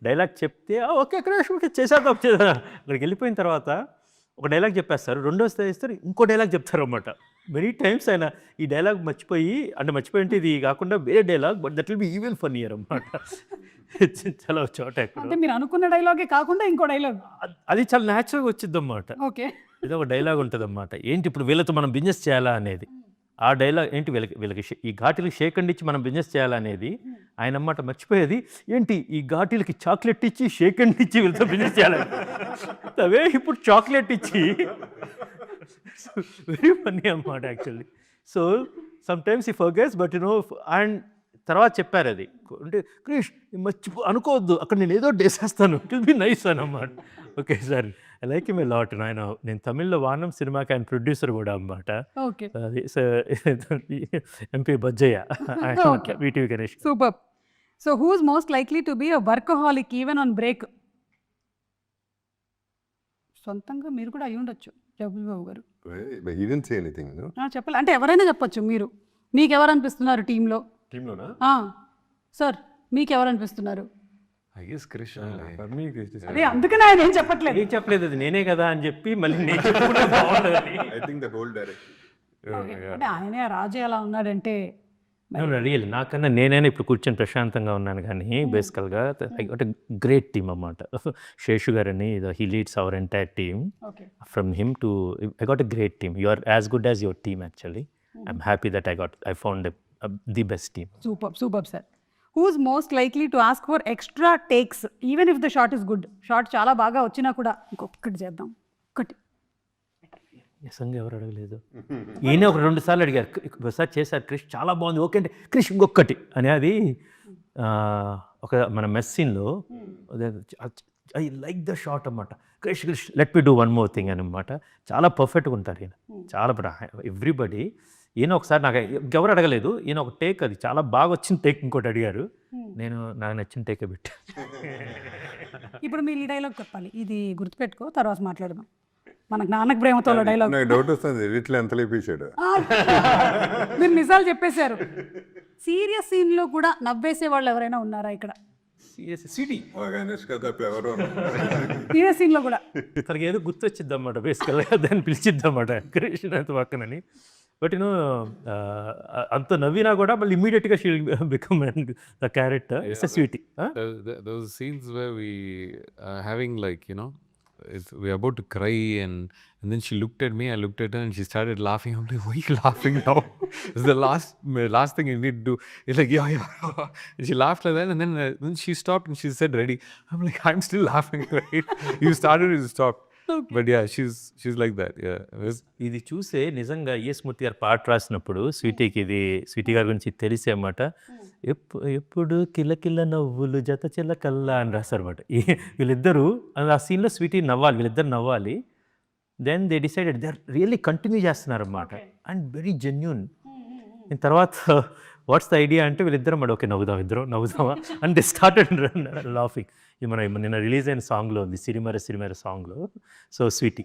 డైలాగ్ చెప్తే ఓకే క్రాష్ ఓకే చేసేద్దాం అక్కడికి వెళ్ళిపోయిన తర్వాత ఒక డైలాగ్ చెప్పేస్తారు, రెండోసారి ఇస్తారు ఇంకో డైలాగ్ చెప్తారు అన్నమాట. మెనీ టైమ్స్ ఆయన ఈ డైలాగ్ మర్చిపోయి అంటే ఇది కాకుండా వేరే dialogue, but that will be even funnier అన్నమాట. చాలా చోట అంటే మీరు అనుకున్న డైలాగే కాకుండా ఇంకో డైలాగ్ అది చాలా న్యాచురల్గా వచ్చింది అన్నమాట. ఓకే. ఏదో ఒక డైలాగ్ ఉంటుంది అన్నమాట. ఏంటి ఇప్పుడు వీళ్ళతో మనం బిజినెస్ చేయాలా అనేది. ఆ డైలాగ్ ఏంటి వీళ్ళకి ఈ ఘాటీలకి షేక్ అండ్ ఇచ్చి మనం బిజినెస్ చేయాలనేది ఆయన అన్నమాట. మర్చిపోయేది ఏంటి ఈ ఘాటీలకి చాక్లెట్ ఇచ్చి షేక్ అండ్ ఇచ్చి వీళ్ళతో బిజినెస్ చేయాలని. అవే ఇప్పుడు చాక్లెట్ ఇచ్చి వెరీ ఫన్నీ అన్నమాట యాక్చువల్లీ. సో సమ్ టైమ్స్ ఈ ఫర్గెట్స్ బట్ అండ్ తర్వాత చెప్పారు అది అంటే క్రిష్ అనుకోవద్దు అక్కడ నేను ఏదో చేసేస్తాను, ఇట్ విల్ బి నైస్ అన్నమాట. Okay sir, I like him a lot. నేను తమిళ్లో వానం సినిమాకి ఆయన ప్రొడ్యూసర్ కూడా అన్నమాట. అది MP Bojjaiah, VTV Ganesh. Super. So who is most likely to be a workaholic even on break? సొంతంగా మీరు కూడా అయి ఉండొచ్చు జగపతి బాబు గారు. he didn't say anything, no? చెప్పాలి అంటే ఎవరైనా చెప్పొచ్చు. మీకు ఎవరు అనిపిస్తున్నారు టీంలోనా? సార్ మీకు ఎవరు అనిపిస్తున్నారు? అదే అందుకని ఆయన ఏం చెప్పట్లేదు. ఏం చెప్పలేదు, అది నేనే కదా అని చెప్పి మళ్ళీ నేను చెప్పుకుంటే బాగుంటుంది. I think the whole direction. అంటే ఆయనే రాజే అలా ఉన్నాడంటే రియల్ నాకన్నా నేనైనా ఇప్పుడు కూర్చొని ప్రశాంతంగా ఉన్నాను. కానీ బేసికల్గా I got a great team అన్నమాట. శేషు గారని he leads our entire team. From him to I got a great team. You are as good as your team actually. I'm happy that I found the best team. Super sir. Who is most likely to ask for extra takes even if the shot is good? Shot చాలా బాగా వచ్చినా కూడా ఇంకొకటి చేద్దాం, ఒక్కటి. నిజంగా ఎవరు అడగలేదు. ఈయన ఒక 2 సార్లు అడిగారు, ఒకసారి చేశారు క్రిష్ చాలా బాగుంది ఓకే అంటే క్రిష్ ఇంకొకటి అని. అది ఒక మన మెస్ సీన్లో ఐ లైక్ ద షాట్ అన్నమాట. Krish let me do one more thing అనమాట. చాలా పర్ఫెక్ట్గా ఉంటారు ఈయన, చాలా ఎవ్రీబడి. ఈయన ఒకసారి నాకు ఎవరు అడగలేదు, ఈయన ఒక టేక్ అది చాలా బాగా వచ్చిన టేక్ ఇంకోటి అడిగారు, నేను నాకు నచ్చిన టేకే పెట్టా. ఇప్పుడు మీరు ఈ డైలాగ్ చెప్పాలి, ఇది గుర్తుపెట్టుకో, తర్వాత మాట్లాడదాం. మనకు నాన్నకు ప్రేమతో డైలాగ్. నాకు డౌట్ వస్తుంది ఎడిట్లో ఎంత లేపేశాడు. మీరు నిజాలు చెప్పేశారు. సీరియస్ సీన్లో కూడా నవ్వేసే వాళ్ళు ఎవరైనా ఉన్నారా ఇక్కడ? సీరియస్ సీన్లో కూడా తనకి ఏదో గుర్తొచ్చిద్ది అన్నమాట. బేసికల్గా దాన్ని పిలిచిద్దన్నమాట కృష్ణ పక్కనని. బట్ అంత నవ్వినా కూడా మళ్ళీ ఇమీడియట్గా she will become the character. It's a Sweety. Those scenes where we having like we're about to cry and then she looked at me, I looked at her and she started laughing. I'm like, why are you laughing now? It's the last thing you need to do. It's like yeah. And she laughed like that and then she stopped and she said ready. I'm like, I'm still laughing, right? You started, you stopped. Okay. But yeah, she's like that. Yeah. ఇది చూసే నిజంగా ES మూర్తి గారు పాట రాసినప్పుడు స్వీటీకి ఇది Sweety గారి గురించి తెలిసే అన్నమాట. ఎప్పుడు కిలకిల నవ్వులు జత చిలకల్లా అని రాస్తారు అనమాట. వీళ్ళిద్దరూ ఆ సీన్లో స్వీటీ నవ్వాలి, వీళ్ళిద్దరు నవ్వాలి. Then they decided they are really continue చేస్తున్నారు అన్నమాట. And very genuine. తర్వాత వాట్స్ ద ఐడియా అంటే వీళ్ళిద్దరం మరి ఓకే నవ్వుదాం ఇద్దరం నవ్వుదామా అండ్ దే స్టార్టెడ్ లాఫింగ్. ఇది మన నిన్న రిలీజ్ అయిన సాంగ్లో ఉంది, సిరిమర సిరిమర సాంగ్లో. So Sweety.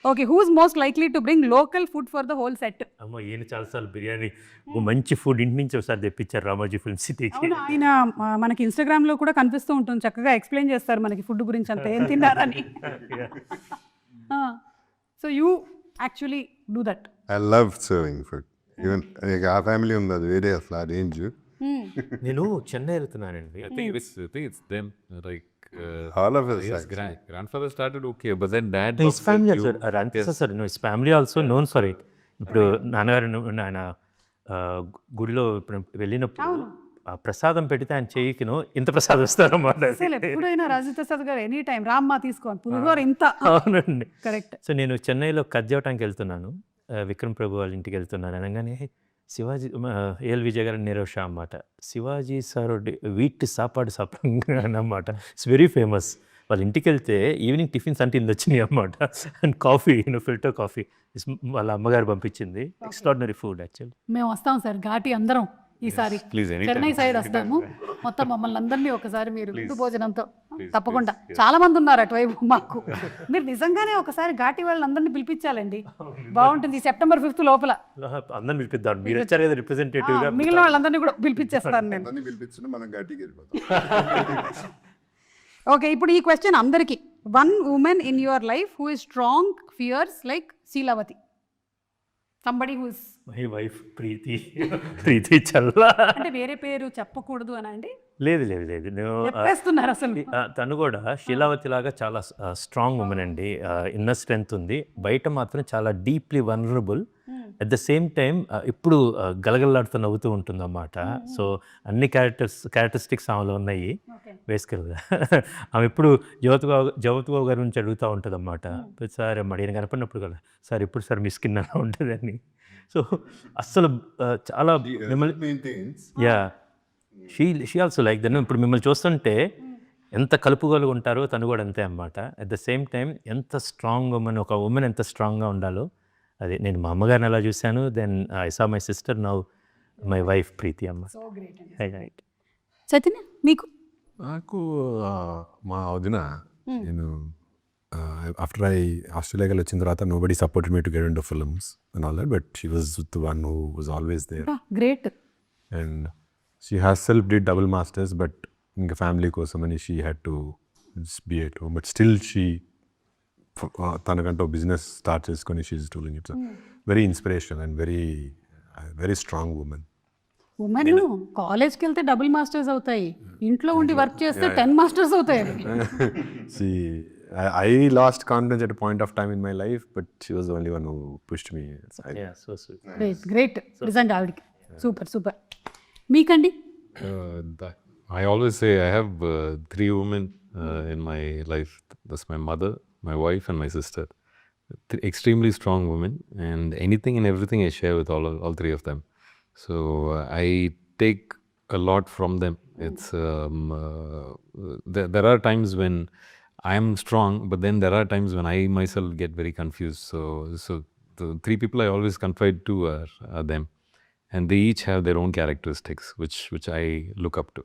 Okay, who is most likely to bring local food for the whole set? అమ్మ ఈయన చాలాసార్లు బిర్యానీ మంచి ఫుడ్ ఇంటి నుంచి ఒకసారి తెప్పించారు రామోజీ ఫిల్మ్ సిటీకి. ఆయన మనకి ఇన్స్టాగ్రామ్లో కూడా కనిపిస్తూ ఉంటుంది, చక్కగా ఎక్స్ప్లెయిన్ చేస్తారు మనకి ఫుడ్ గురించి అంతా ఏం తిన్నారని. So you actually do that. I love serving food. Even ఆ ఫ్యామిలీ ఉంది, అది వేరే అసలు ఆ రేంజ్. నేను చెన్నై వెళ్తున్నానండి. I think it's them. Like All of us. his grandfather started okay, but then dad. His family also అంతే సార్. His family also known for it. ఇప్పుడు నాన్నగారు ఆయన గుడిలో ఇప్పుడు వెళ్ళినప్పుడు ఆ ప్రసాదం పెడితే ఆయన చేయికిను ఇంత ప్రసాదం ఇస్తారన్నమాట. అసలు ఎప్పుడైనా రాజేంద్ర ప్రసాద్ గారు ఎనీ టైం రామ్మా తీసుకో పులిహోర ఇంత. అవునండి, కరెక్ట్. సో నేను చెన్నైలో కద్దేవటానికి వెళ్తున్నాను, విక్రమ్ ప్రభు వాళ్ళ ఇంటికి వెళ్తున్నాను అనగానే శివాజీ ఏఎల్ విజయ్ గారు నీరవ్ షా అన్నమాట. శివాజీ సార్ వీట్ సాపాడు అన్నమాట. It's very famous. వాళ్ళ ఇంటికి వెళ్తే ఈవినింగ్ టిఫిన్స్ అంటే ఇల్లు వచ్చినాయి అన్నమాట. అండ్ కాఫీ, ఫిల్టర్ కాఫీ వాళ్ళ అమ్మగారు పంపించింది. Extraordinary food actually. మేము వస్తాం సార్ ఘాటి అందరం ఈసారి. please, anytime. చెన్నై సైడ్ వస్తాము. మొత్తం మమ్మల్ని అందరినీ ఒకసారి మీరు ఇంటి భోజనంతో తప్పకుండా. చాలా మంది ఉన్నారు అటువైపు మాకు. మీరు నిజంగానే ఒకసారి ఘాటి వాళ్ళని అందరినీ పిలిపించాలండి, బాగుంటుంది. September 5th లోపల అందరిని పిలిపిద్దాం. మీరు వచ్చారు కదా రిప్రజెంటేటివ్గా. మిగిలిన వాళ్ళందరినీ కూడా పిలిపించేస్తాను నేను. అందరినీ పిలిపించిన మనం గట్టికి వెళ్ళిపోతాం. ఓకే, ఇప్పుడు ఈ క్వశ్చన్ అందరికీ. One women in your life who is strong fierce like Sheelavathi. Somebody who is my wife Preethi Challa. అంటే వేరే పేరు చెప్పకూడదు అని అండి? లేదు నేను చెప్పేస్తున్నారు అసలు. తను కూడా శీలావతి లాగా చాలా స్ట్రాంగ్ ఉమెన్ అండి. ఇన్నర్ స్ట్రెంగ్త్ ఉంది, బయట మాత్రం చాలా deeply vulnerable. At the same time ఇప్పుడు గలగలలాడుతూ నవ్వుతూ ఉంటుంది అన్నమాట. సో అన్ని క్యారెక్టరిస్టిక్స్ ఆమెలో ఉన్నాయి బేసికల్గా. ఆమె ఎప్పుడు జ్యోతిబాబు గారి గురించి అడుగుతూ ఉంటుంది అన్నమాట. సార్ మడిని కనపడినప్పుడు కదా, సార్ ఇప్పుడు సార్ మీ స్కిన్ అలా ఉంటుంది అని. సో అస్సలు చాలా మిమ్మల్ని yeah she also like then. ఇప్పుడు మిమ్మల్ని చూస్తుంటే ఎంత కలుపుగోలుగా ఉంటారో తను కూడా అంతే అన్నమాట. అట్ ద సేమ్ టైం ఎంత స్ట్రాంగ్ ఉమెన్, ఒక ఉమెన్ ఎంత స్ట్రాంగ్గా ఉండాలో అది నేను మా అమ్మగారిని అలా చూశాను. Then I saw my sister, now my wife Preethi అమ్మ. చైతన్య మీకు? నాకు మా వదిన, నేను ఆఫ్టర్ ఆస్ట్రేలియాకి వచ్చిన తర్వాత nobody supported me to get into films and all that, but she was the one who was always there. Great. And she has self did double masters, but ఇంకా ఫ్యామిలీ కోసం అని she had to be at home. But still she తనకంటే business start చేసుకొని she is doing it. Very inspirational and very strong women. Women కాలేజ్కి వెళ్తే double masters అవుతాయి, ఇంట్లో ఉండి వర్క్ చేస్తే 10 మాస్టర్స్ అవుతాయి. I lost confidence at a point of time in my life, but she was the only one who pushed me. So sweet. Great result ఆవిడకి. Super. మీకండి? I always say I have 3 women in my life. That's my mother, my wife, and my sister. Extremely strong women, and anything and everything I share with all 3 of them. So I take a lot from them. It's there are times when I am strong, but then there are times when I myself get very confused. So the 3 people I always confide to are them, and they each have their own characteristics, which I look up to.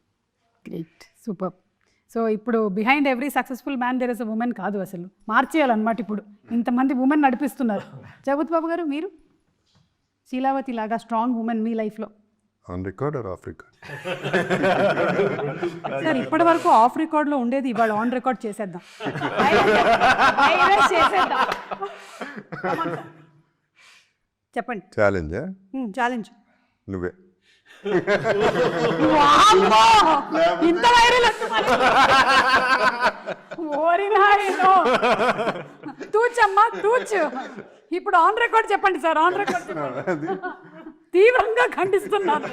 Great, super. So ఇప్పుడు behind every successful man there is a women కాదు, అసలు మార్చేయాలన్నమాట. ఇప్పుడు ఇంతమంది women నడిపిస్తున్నారు. జగపతి బాబు గారు, మీరు శీలావతి లాగా strong women మీ లైఫ్లో? On record or of record? Sir ఇప్పటి వరకు ఆఫ్ రికార్డ్లో ఉండేది, ఇవాళ ఆన్ రికార్డ్ చేసేద్దాం. చెప్పండి. ఛాలెంజా? ఛాలెంజ్ నువ్వే. ఇంత వైరల్ తూచమ్మా తూచు. ఇప్పుడు ఆన్ రికార్డ్ చెప్పండి సార్. ఆన్ రికార్డ్ తీవ్రంగా ఖండిస్తున్నాను.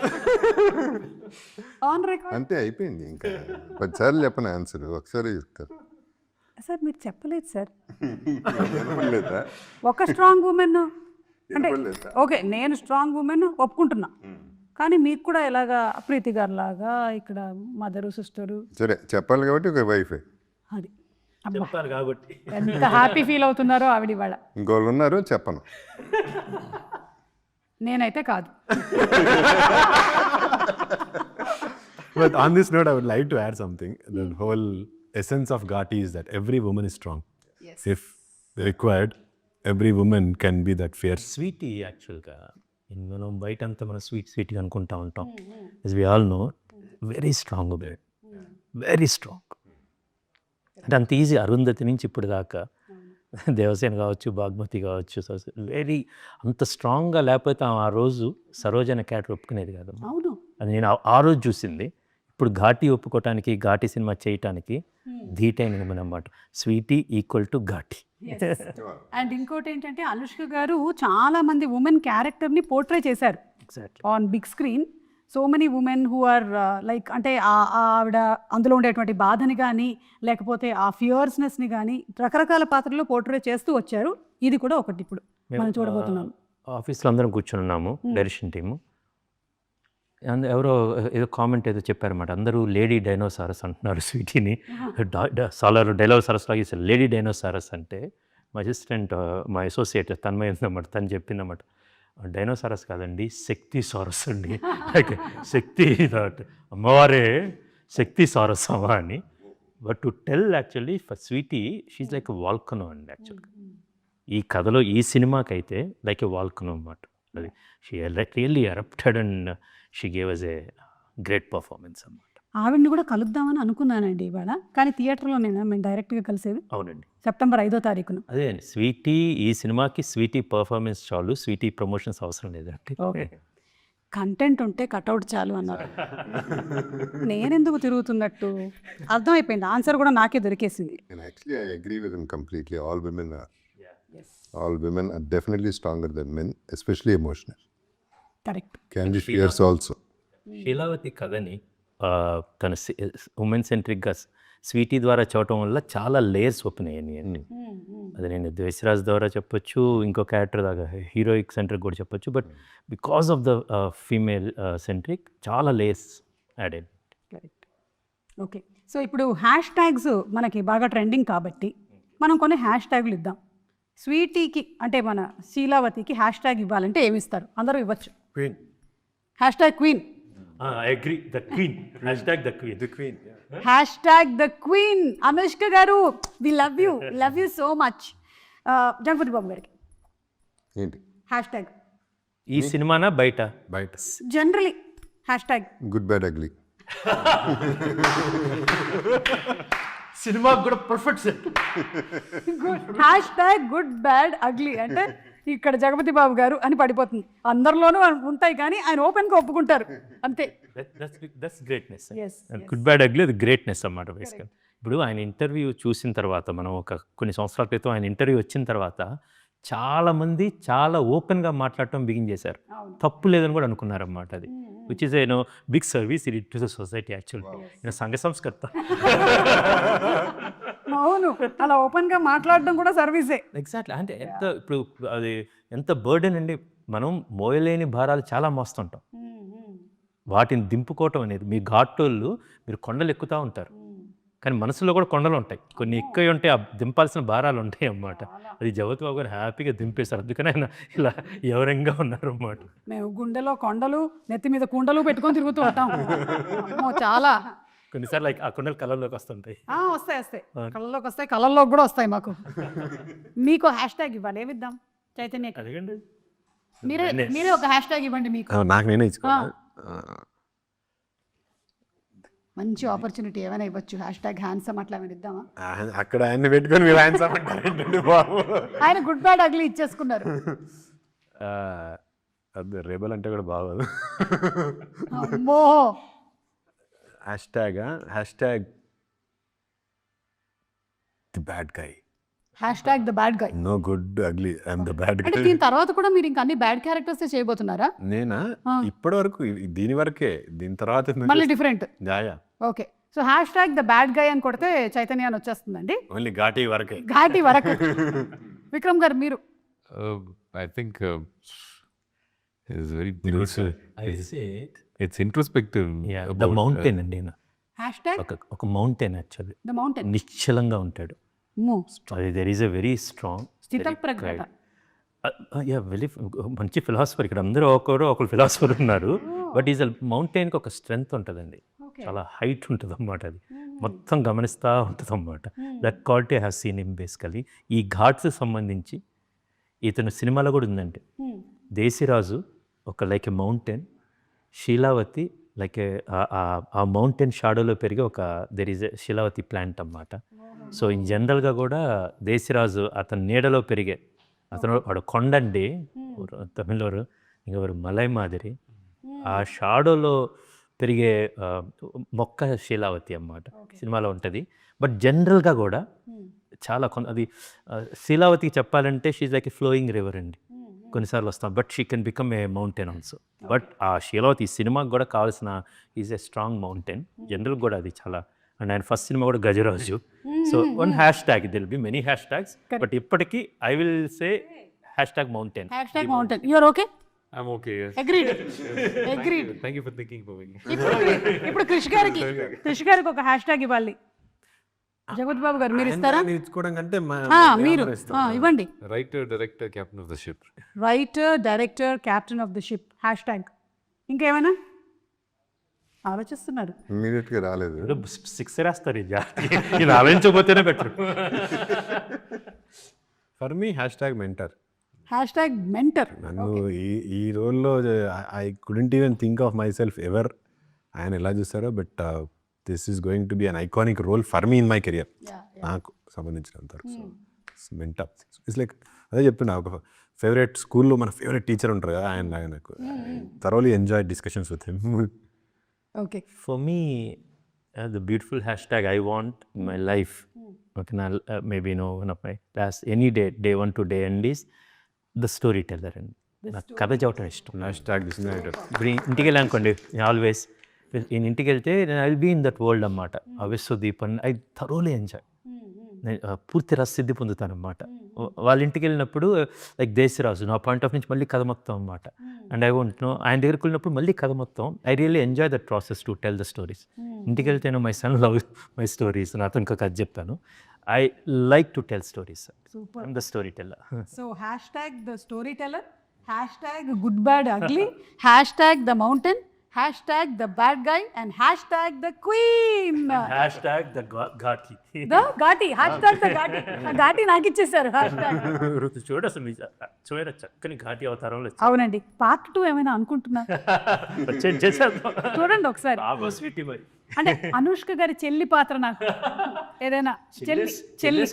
ఆన్ రికార్డ్ అంతే అయిపోయింది. ఇంకా 10 సార్లు చెప్పను ఆన్సర్, ఒకసారి చెప్తారు. సార్ మీరు చెప్పలేదు సార్. వినపడలేదా? ఒక స్ట్రాంగ్ ఉమెన్ అంటే వినపడలేదా? ఓకే, నేను స్ట్రాంగ్ ఉమెన్ ఒప్పుకుంటున్నా, కానీ మీకు కూడా ఎలాగా ప్రీతి గారు లాగా ఇక్కడ మదరు సిస్టరు. సరే చెప్పాలి కాబట్టి ఒక వైఫే. అది చెప్పారు కాబట్టి ఎంత హ్యాపీ ఫీల్ అవుతున్నారో ఆవిడ ఇవాళ. ఇంకోళ్ళు ఉన్నారు, చెప్పను. నేనైతే కాదు. But on this note, I would like to add something. The whole essence of Ghati is that every woman is strong. Yes. If required, every woman can be that fierce. Sweety యాక్చువల్గా మనం బయట అంతా మనం స్వీట్గా అనుకుంటా ఉంటాం. Yes we all know very strong bed, very strong. అంటే అంత ఈజీ అరుంధతి నుంచి ఇప్పుడు దాకా దేవసేన కావచ్చు, బాగ్మతి కావచ్చు, వెరీ అంత స్ట్రాంగ్గా లేకపోతే ఆ రోజు సరోజన క్యారెక్టర్ ఒప్పుకునేది కాదు. అవును, అది నేను ఆ రోజు చూసింది. ఇప్పుడు ఘాటి ఒప్పుకోవటానికి, ఘాటి సినిమా చేయటానికి ధీటైన ఉమెన్ అన్నమాట. Sweety equal to Ghaati. And ఇంకోటి ఏంటంటే అనుష్క గారు చాలా మంది ఉమెన్ క్యారెక్టర్ని పోర్ట్రే చేశారు exactly. On big screen. So many women who are like అంటే ఆవిడ అందులో ఉండేటువంటి బాధని కానీ లేకపోతే ఆ ఫియర్స్నెస్ని కానీ రకరకాల పాత్రల్లో పోర్ట్రే చేస్తూ వచ్చారు. ఇది కూడా ఒకటి ఇప్పుడు మనం చూడబోతున్నాం. ఆఫీస్లో అందరం కూర్చొని ఉన్నాము, డైరెక్షన్ టీము. ఎవరో ఏదో కామెంట్ ఏదో చెప్పారన్నమాట. అందరూ లేడీ డైనోసారస్ అంటున్నారు స్వీటీని. సాలర్ డైనోసారస్ లాగా ఇస్తారు లేడీ డైనోసారస్ అంటే. మా అసిస్టెంట్, మా అసోసియేట్ తన్మయ ఉందన్నమాట, తను చెప్పిందన్నమాట, డైనోసారస్ కాదండి, శక్తి సారస్ అండి. శక్తి అమ్మవారే శక్తి సారస్ అమ్మ అని. But to tell actually for Sweety she like a volcano అండి యాక్చువల్గా. ఈ కథలో ఈ సినిమాకైతే లైక్ ఎ వాల్కనో అన్నమాట. అది she really erupted and she gave us a great performance అన్నమాట. ఆవిడ్ని కూడా కలుద్దామని అనుకున్నానండి ఇవాళ, కానీ థియేటర్లోనేనా మేము డైరెక్ట్గా కలిసేది? అవునండి, సెప్టెంబర్ 5వ తారీఖున. అదే అండి. స్వీటీ ఈ సినిమాకి స్వీటీ పర్ఫార్మెన్స్ చాలు, స్వీటీ ప్రమోషన్స్ అవసరం లేదండి. ఓకే, కంటెంట్ ఉంటే కట్అవుట్ చాలు అన్నారు. నేనెందుకు తిరుగుతున్నట్టు అర్థమైపోయింది. ఆన్సర్ కూడా నాకే దొరికేసింది. And actually, I agree with him completely. All women are definitely stronger than men, especially emotional. Correct. Can be fierce also. శీలావతి కథని తన ఉమెన్ సెంట్రిక్గా స్వీటీ ద్వారా చూడటం వల్ల చాలా లేయర్స్ ఓపెన్ అయ్యాయి అండి. అది నేను ద్వేషరాజ్ ద్వారా చెప్పొచ్చు, ఇంకో క్యారెక్టర్ దాకా హీరోయిక్ సెంట్రిక్ కూడా చెప్పొచ్చు. But because of the female centric చాలా లేయర్స్ యాడ్ అయ్యాయి. కరెక్ట్. ఓకే, సో ఇప్పుడు హ్యాష్ ట్యాగ్స్ మనకి బాగా ట్రెండింగ్ కాబట్టి మనం కొన్ని హ్యాష్ ట్యాగులు ఇద్దాం. స్వీటీకి అంటే మన శీలావతికి హ్యాష్ ట్యాగ్ ఇవ్వాలంటే ఏమి ఇస్తారు? అందరూ ఇవ్వచ్చు. Queen. Hashtag queen. I agree, the queen, hashtag the queen. The Queen. Hashtag the queen. Anushka గారు, we love you so much. Jagapathi Babu గారికి ఏంటి? హ్యాష్ ట్యాగ్ ఈ సినిమానా బయట? Bite. Generally hashtag Good, bad, ugly. సినిమాకి కూడా perfect set. Hashtag good bad ugly అంటే ఇక్కడ జగపతి బాబు గారు అని పడిపోతుంది. అందరిలోనూ ఉంటాయి కానీ ఆయన ఓపెన్గా ఒప్పుకుంటారు అంతే. That's greatness. Yes, good bad ugly అది గ్రేట్నెస్ అన్నమాట బేసికల్. ఇప్పుడు ఆయన ఇంటర్వ్యూ చూసిన తర్వాత, మనం కొన్ని సంవత్సరాల క్రితం ఆయన ఇంటర్వ్యూ వచ్చిన తర్వాత చాలామంది చాలా ఓపెన్గా మాట్లాడటం బిగిన్ చేశారు. తప్పు లేదని కూడా అనుకున్నారన్నమాట. అది which is a noble service it to the society actually. సంఘ సంస్కర్త. అవును, అలా ఓపెన్గా మాట్లాడడం కూడా సర్వీసే. ఎగ్జాక్ట్లీ. అంటే ఇప్పుడు అది ఎంత బర్డెన్ అండి. మనం మోయలేని భారాలు చాలా మోస్తుంటాం. వాటిని దింపుకోవటం అనేది, మీ ఘాటోళ్ళు మీరు కొండలు ఎక్కుతూ ఉంటారు, కానీ మనసులో కూడా కొండలు ఉంటాయి. కొన్ని ఎక్కువ ఉంటాయి, ఆ దింపాల్సిన భారాలు ఉంటాయి అన్నమాట. అది జగపతి బాబు గారు హ్యాపీగా దింపేశారు. అందుకని ఆయన ఇలా ఎవరంగా ఉన్నారు అన్నమాట. మేము గుండెలో కొండలు, నెత్తి మీద కుండలు పెట్టుకొని తిరుగుతూ ఉంటాం. చాలా కొన్నిసార్లు ఆ కొండలు కళ్ళల్లోకి వస్తుంటాయి. వస్తాయి కళ్ళలోకి వస్తాయి, కళ్ళల్లోకి కూడా వస్తాయి మాకు. మీకు హ్యాష్ ట్యాగ్ ఇవ్వాలి, ఏమిద్దాం చైతన్య? అడగండి. మీరే ఒక హ్యాష్ ట్యాగ్ ఇవ్వండి. మీకు నాకు నేనే ఇచ్చుకోవాలి. మంచి ఆపర్చునిటీ ఏమైనా ఇవ్వచ్చు. హ్యాష్ ట్యాగ్ హ్యాండ్సమ్ అట్లా ఏమైనా ఇద్దామా? అక్కడ ఆయన్ని పెట్టుకొని మీరు హ్యాండ్సమ్ అంటారండి బాబు. ఆయన గుడ్ బ్యాడ్ అగ్లీ ఇచ్చేసుకున్నారు. అది రెబల్ అంటే కూడా బాగోదు. అమ్మో. Hashtag the bad guy. Hashtag the bad guy. No good ugly, I'm the bad అంటే గై. దీని తర్వాత కూడా మీరు ఇంకా అన్ని బ్యాడ్ క్యారెక్టర్స్ చేయబోతున్నారా? నేనా ఇప్పటి వరకు దీని వరకే, దీని తర్వాత మళ్ళీ డిఫరెంట్. జాయా. Okay, so hashtag the bad guy అని కొడితే చైతన్య అని వచ్చేస్తుందండి. ఓన్లీ ఘాటీ వరకే. ఘాటి వరకు. విక్రమ్ గారు మీరు? I think it's very it's introspective the about, mountain అండి. హ్యాష్ ట్యాగ్ ఒక మౌంటైన్ యాక్చువల్లీ. The mountain. నిశ్చలంగా ఉంటాడు. అమ్మో. అది there is a very strong స్థితప్రజ్ఞత. యా వెరీ మంచి ఫిలాసఫర్. ఇక్కడ అందరూ ఒకరు ఫిలాసఫర్ ఉన్నారు. బట్ ఈజ్ మౌంటైన్కి ఒక స్ట్రెంగ్త్ ఉంటుందండి, చాలా హైట్ ఉంటుంది అన్నమాట. అది మొత్తం గమనిస్తూ ఉంటుంది అన్నమాట. That quality has seen him basically. ఈ ఘాట్స్ సంబంధించి ఇతను సినిమాలో కూడా ఉందండి. దేశిరాజు ఒక లైక్ ఎ మౌంటైన్, శీలావతి లైక్ ఆ మౌంటైన్ షాడోలో పెరిగే ఒక దెర్ ఈజ్ ఎ శీలావతి ప్లాంట్ అన్నమాట. సో ఇన్ జనరల్గా కూడా దేశిరాజు అతని నీడలో పెరిగే అతను వాడు కొండండి తమిళోరు ఇంకెవరు మలై మాదిరి ఆ షాడోలో పెరిగే మొక్క శీలావతి అన్నమాట సినిమాలో ఉంటుంది. బట్ జనరల్గా కూడా చాలా అది శీలావతికి చెప్పాలంటే she's like a flowing river అండి. కొన్నిసార్లు వస్తాం but she can become a mountain also. But ఆ శీలావతి సినిమాకి కూడా కావాల్సిన is a strong mountain. General కూడా అది చాలా. అండ్ ఆయన ఫస్ట్ సినిమా కూడా Gajaraju. So one hashtag, there'll be many hashtags, but ఇప్పటికీ I will say hashtag mountain. You are okay? I'm okay, yes. Agreed. Thank you for thinking for me. ఇప్పుడు కృష్ గారికి ఒక hash tag ఇవ్వాలి. జగత్ బాబు గారు మీరు ఇస్తారా? ఇచ్చుకోవడం కంటే మీరు ఇవ్వండి. Writer, director, captain of the ship. Writer, director, captain of the ship hashtag. ఇంకేమైనా ఆలోచిస్తున్నారు? ఇమీడియట్గా రాలేదు. 6 రాస్తారు ఇది ఆలోచించకపోతేనే better. For me hashtag mentor. Hashtag mentor. నన్ను ఈ రోల్లో I couldn't even think of myself ever. ఆయన ఎలా చూస్తారో, but this is going to be an iconic role for me in my career, నాకు సంబంధించినంత వరకు. So mentor it's like అదే చెప్తున్నా, ఒక ఫేవరెట్ స్కూల్లో మన ఫేవరెట్ టీచర్ ఉంటారు కదా, ఆయనకు thoroughly enjoy discussions with him. Okay. For me, the beautiful hashtag I want in my life, okay, now, maybe one of my last any day 1 to day end is the storyteller. And నాకు కథ చెప్పడం ఇష్టం. Hash tag ఇప్పుడు ఇంటికి వెళ్ళానుకోండి, always నేను ఇంటికి వెళ్తే I will be in that world అన్నమాట. ఆ విశ్వదీప్ అని ఐ థరోలీ ఎంజాయ్, నేను పూర్తి రససిద్ధి పొందుతాను అన్నమాట. వాళ్ళ ఇంటికి వెళ్ళినప్పుడు లైక్ దేశరాజు నా పాయింట్ ఆఫ్ నుంచి మళ్ళీ కథ మొత్తం అన్నమాట. అండ్ ఐ వాంట్ నో ఆయన దగ్గరికి వెళ్ళినప్పుడు మళ్ళీ కథ మొత్తం. I really enjoy that process to tell the stories. ఇంటికి వెళ్తేనో my son love my stories, నాతో ఇంకా కథ చెప్తాను. I like to tell stories. I'm the storyteller. So hashtag the storyteller, hashtag good bad ugly, hashtag the mountain, hashtag the bad guy, and hashtag the queen, hashtag the Ghaati. Ghaati, hashtag the Ghaati. Ghaati నాకు ఇచ్చేసారు hash tag. చూడ అసలు చూడ చక్కని ఘాటి అవతారంలో. అవునండి. Part 2 ఏమైనా అనుకుంటున్నా? చూడండి ఒకసారి. అంటే అనుష్క గారి చెల్లి పాత్ర నాకు ఏదైనా చెల్లి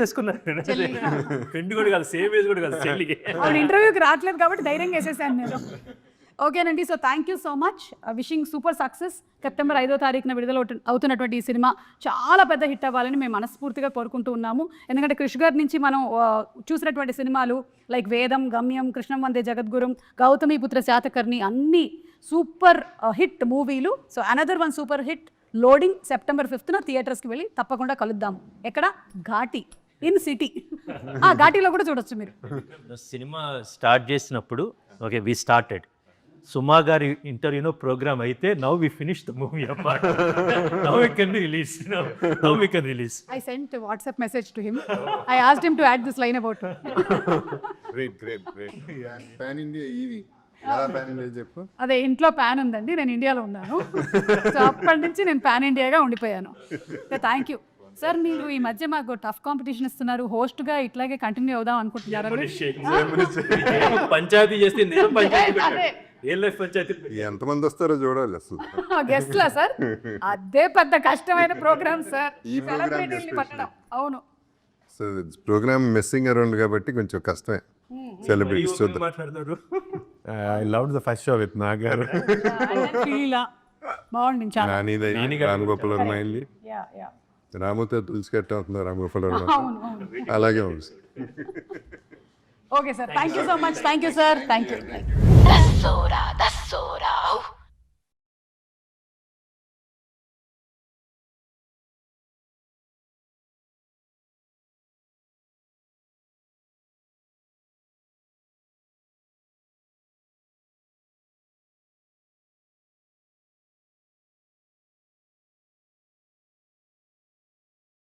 ఫ్రెండ్ కూడా కాదు, సేమ్ ఏజ్ కూడా కాదు చెల్లికి. అవును, ఇంటర్వ్యూకి రావట్లేదు కాబట్టి ధైర్యంగా వేసేసాను నేను. ఓకేనండి. So thank you so much. Wishing super success. September 5వ తారీఖున విడుదల అవుతున్నటువంటి ఈ సినిమా చాలా పెద్ద హిట్ అవ్వాలని మేము మనస్ఫూర్తిగా కోరుకుంటూ ఉన్నాము. ఎందుకంటే కృష్ గారి నుంచి మనం చూసినటువంటి సినిమాలు లైక్ వేదం, గమ్యం, కృష్ణం వందే జగద్గురం, గౌతమిపుత్ర శాతకర్ణి అన్నీ సూపర్ హిట్ మూవీలు. So another one super hit loading September 5న థియేటర్స్కి వెళ్ళి తప్పకుండా కలుద్దాం. ఎక్కడ? Ghaati in city. ఘాటీలో కూడా చూడొచ్చు మీరు. సినిమా స్టార్ట్ చేసినప్పుడు ఓకే వి స్టార్టెడ్ సుమా గారి ఇంటర్వ్యూనో ప్రోగ్రామ్ అయితే now we finish the movie apart. Now we can release. Now we can release. I sent a WhatsApp message to him. I asked him to add this line about her. Great. Pan India ఇది pan India చెప్పు. అదే ఇంట్లో pan ఉందండి, నేను ఇండియాలో ఉన్నాను. So అప్పటి నుంచి నేను పాన్ ఇండియాగా ఉండిపోయాను. Thank you sir. మీరు ఈ మధ్య మాకు టఫ్ కాంపిటీషన్ ఇస్తున్నారు, హోస్ట్గా ఇట్లాగే కంటిన్యూ అవుదాం అనుకుంటున్నారా? పంచాయతీ చేస్తే నేను పంచాయతీ ఎంతమంది వస్తారో చూడాలి అసలు. గెస్ట్లా సార్? అదే పెద్ద కష్టమైన ప్రోగ్రామ్ సార్, సెలబ్రిటీని పట్టడం. అవును, సో ప్రోగ్రామ్ మెస్సింగ్ అరౌండ్ కాబట్టి కొంచెం కష్టమే. సెలబ్రిటీస్ చూద్దాం. మాట్లాడతారు. I loved the first show with నాగారు. బాగుంది చాలా. రామగోపాల్ వర్మ అయింది, రాముతో తులసి కట్ట అవుతుంది రామగోపాల్ వర్మ, అలాగే ఉంది. Okay sir, thank you so much. Thank you sir. Thank you.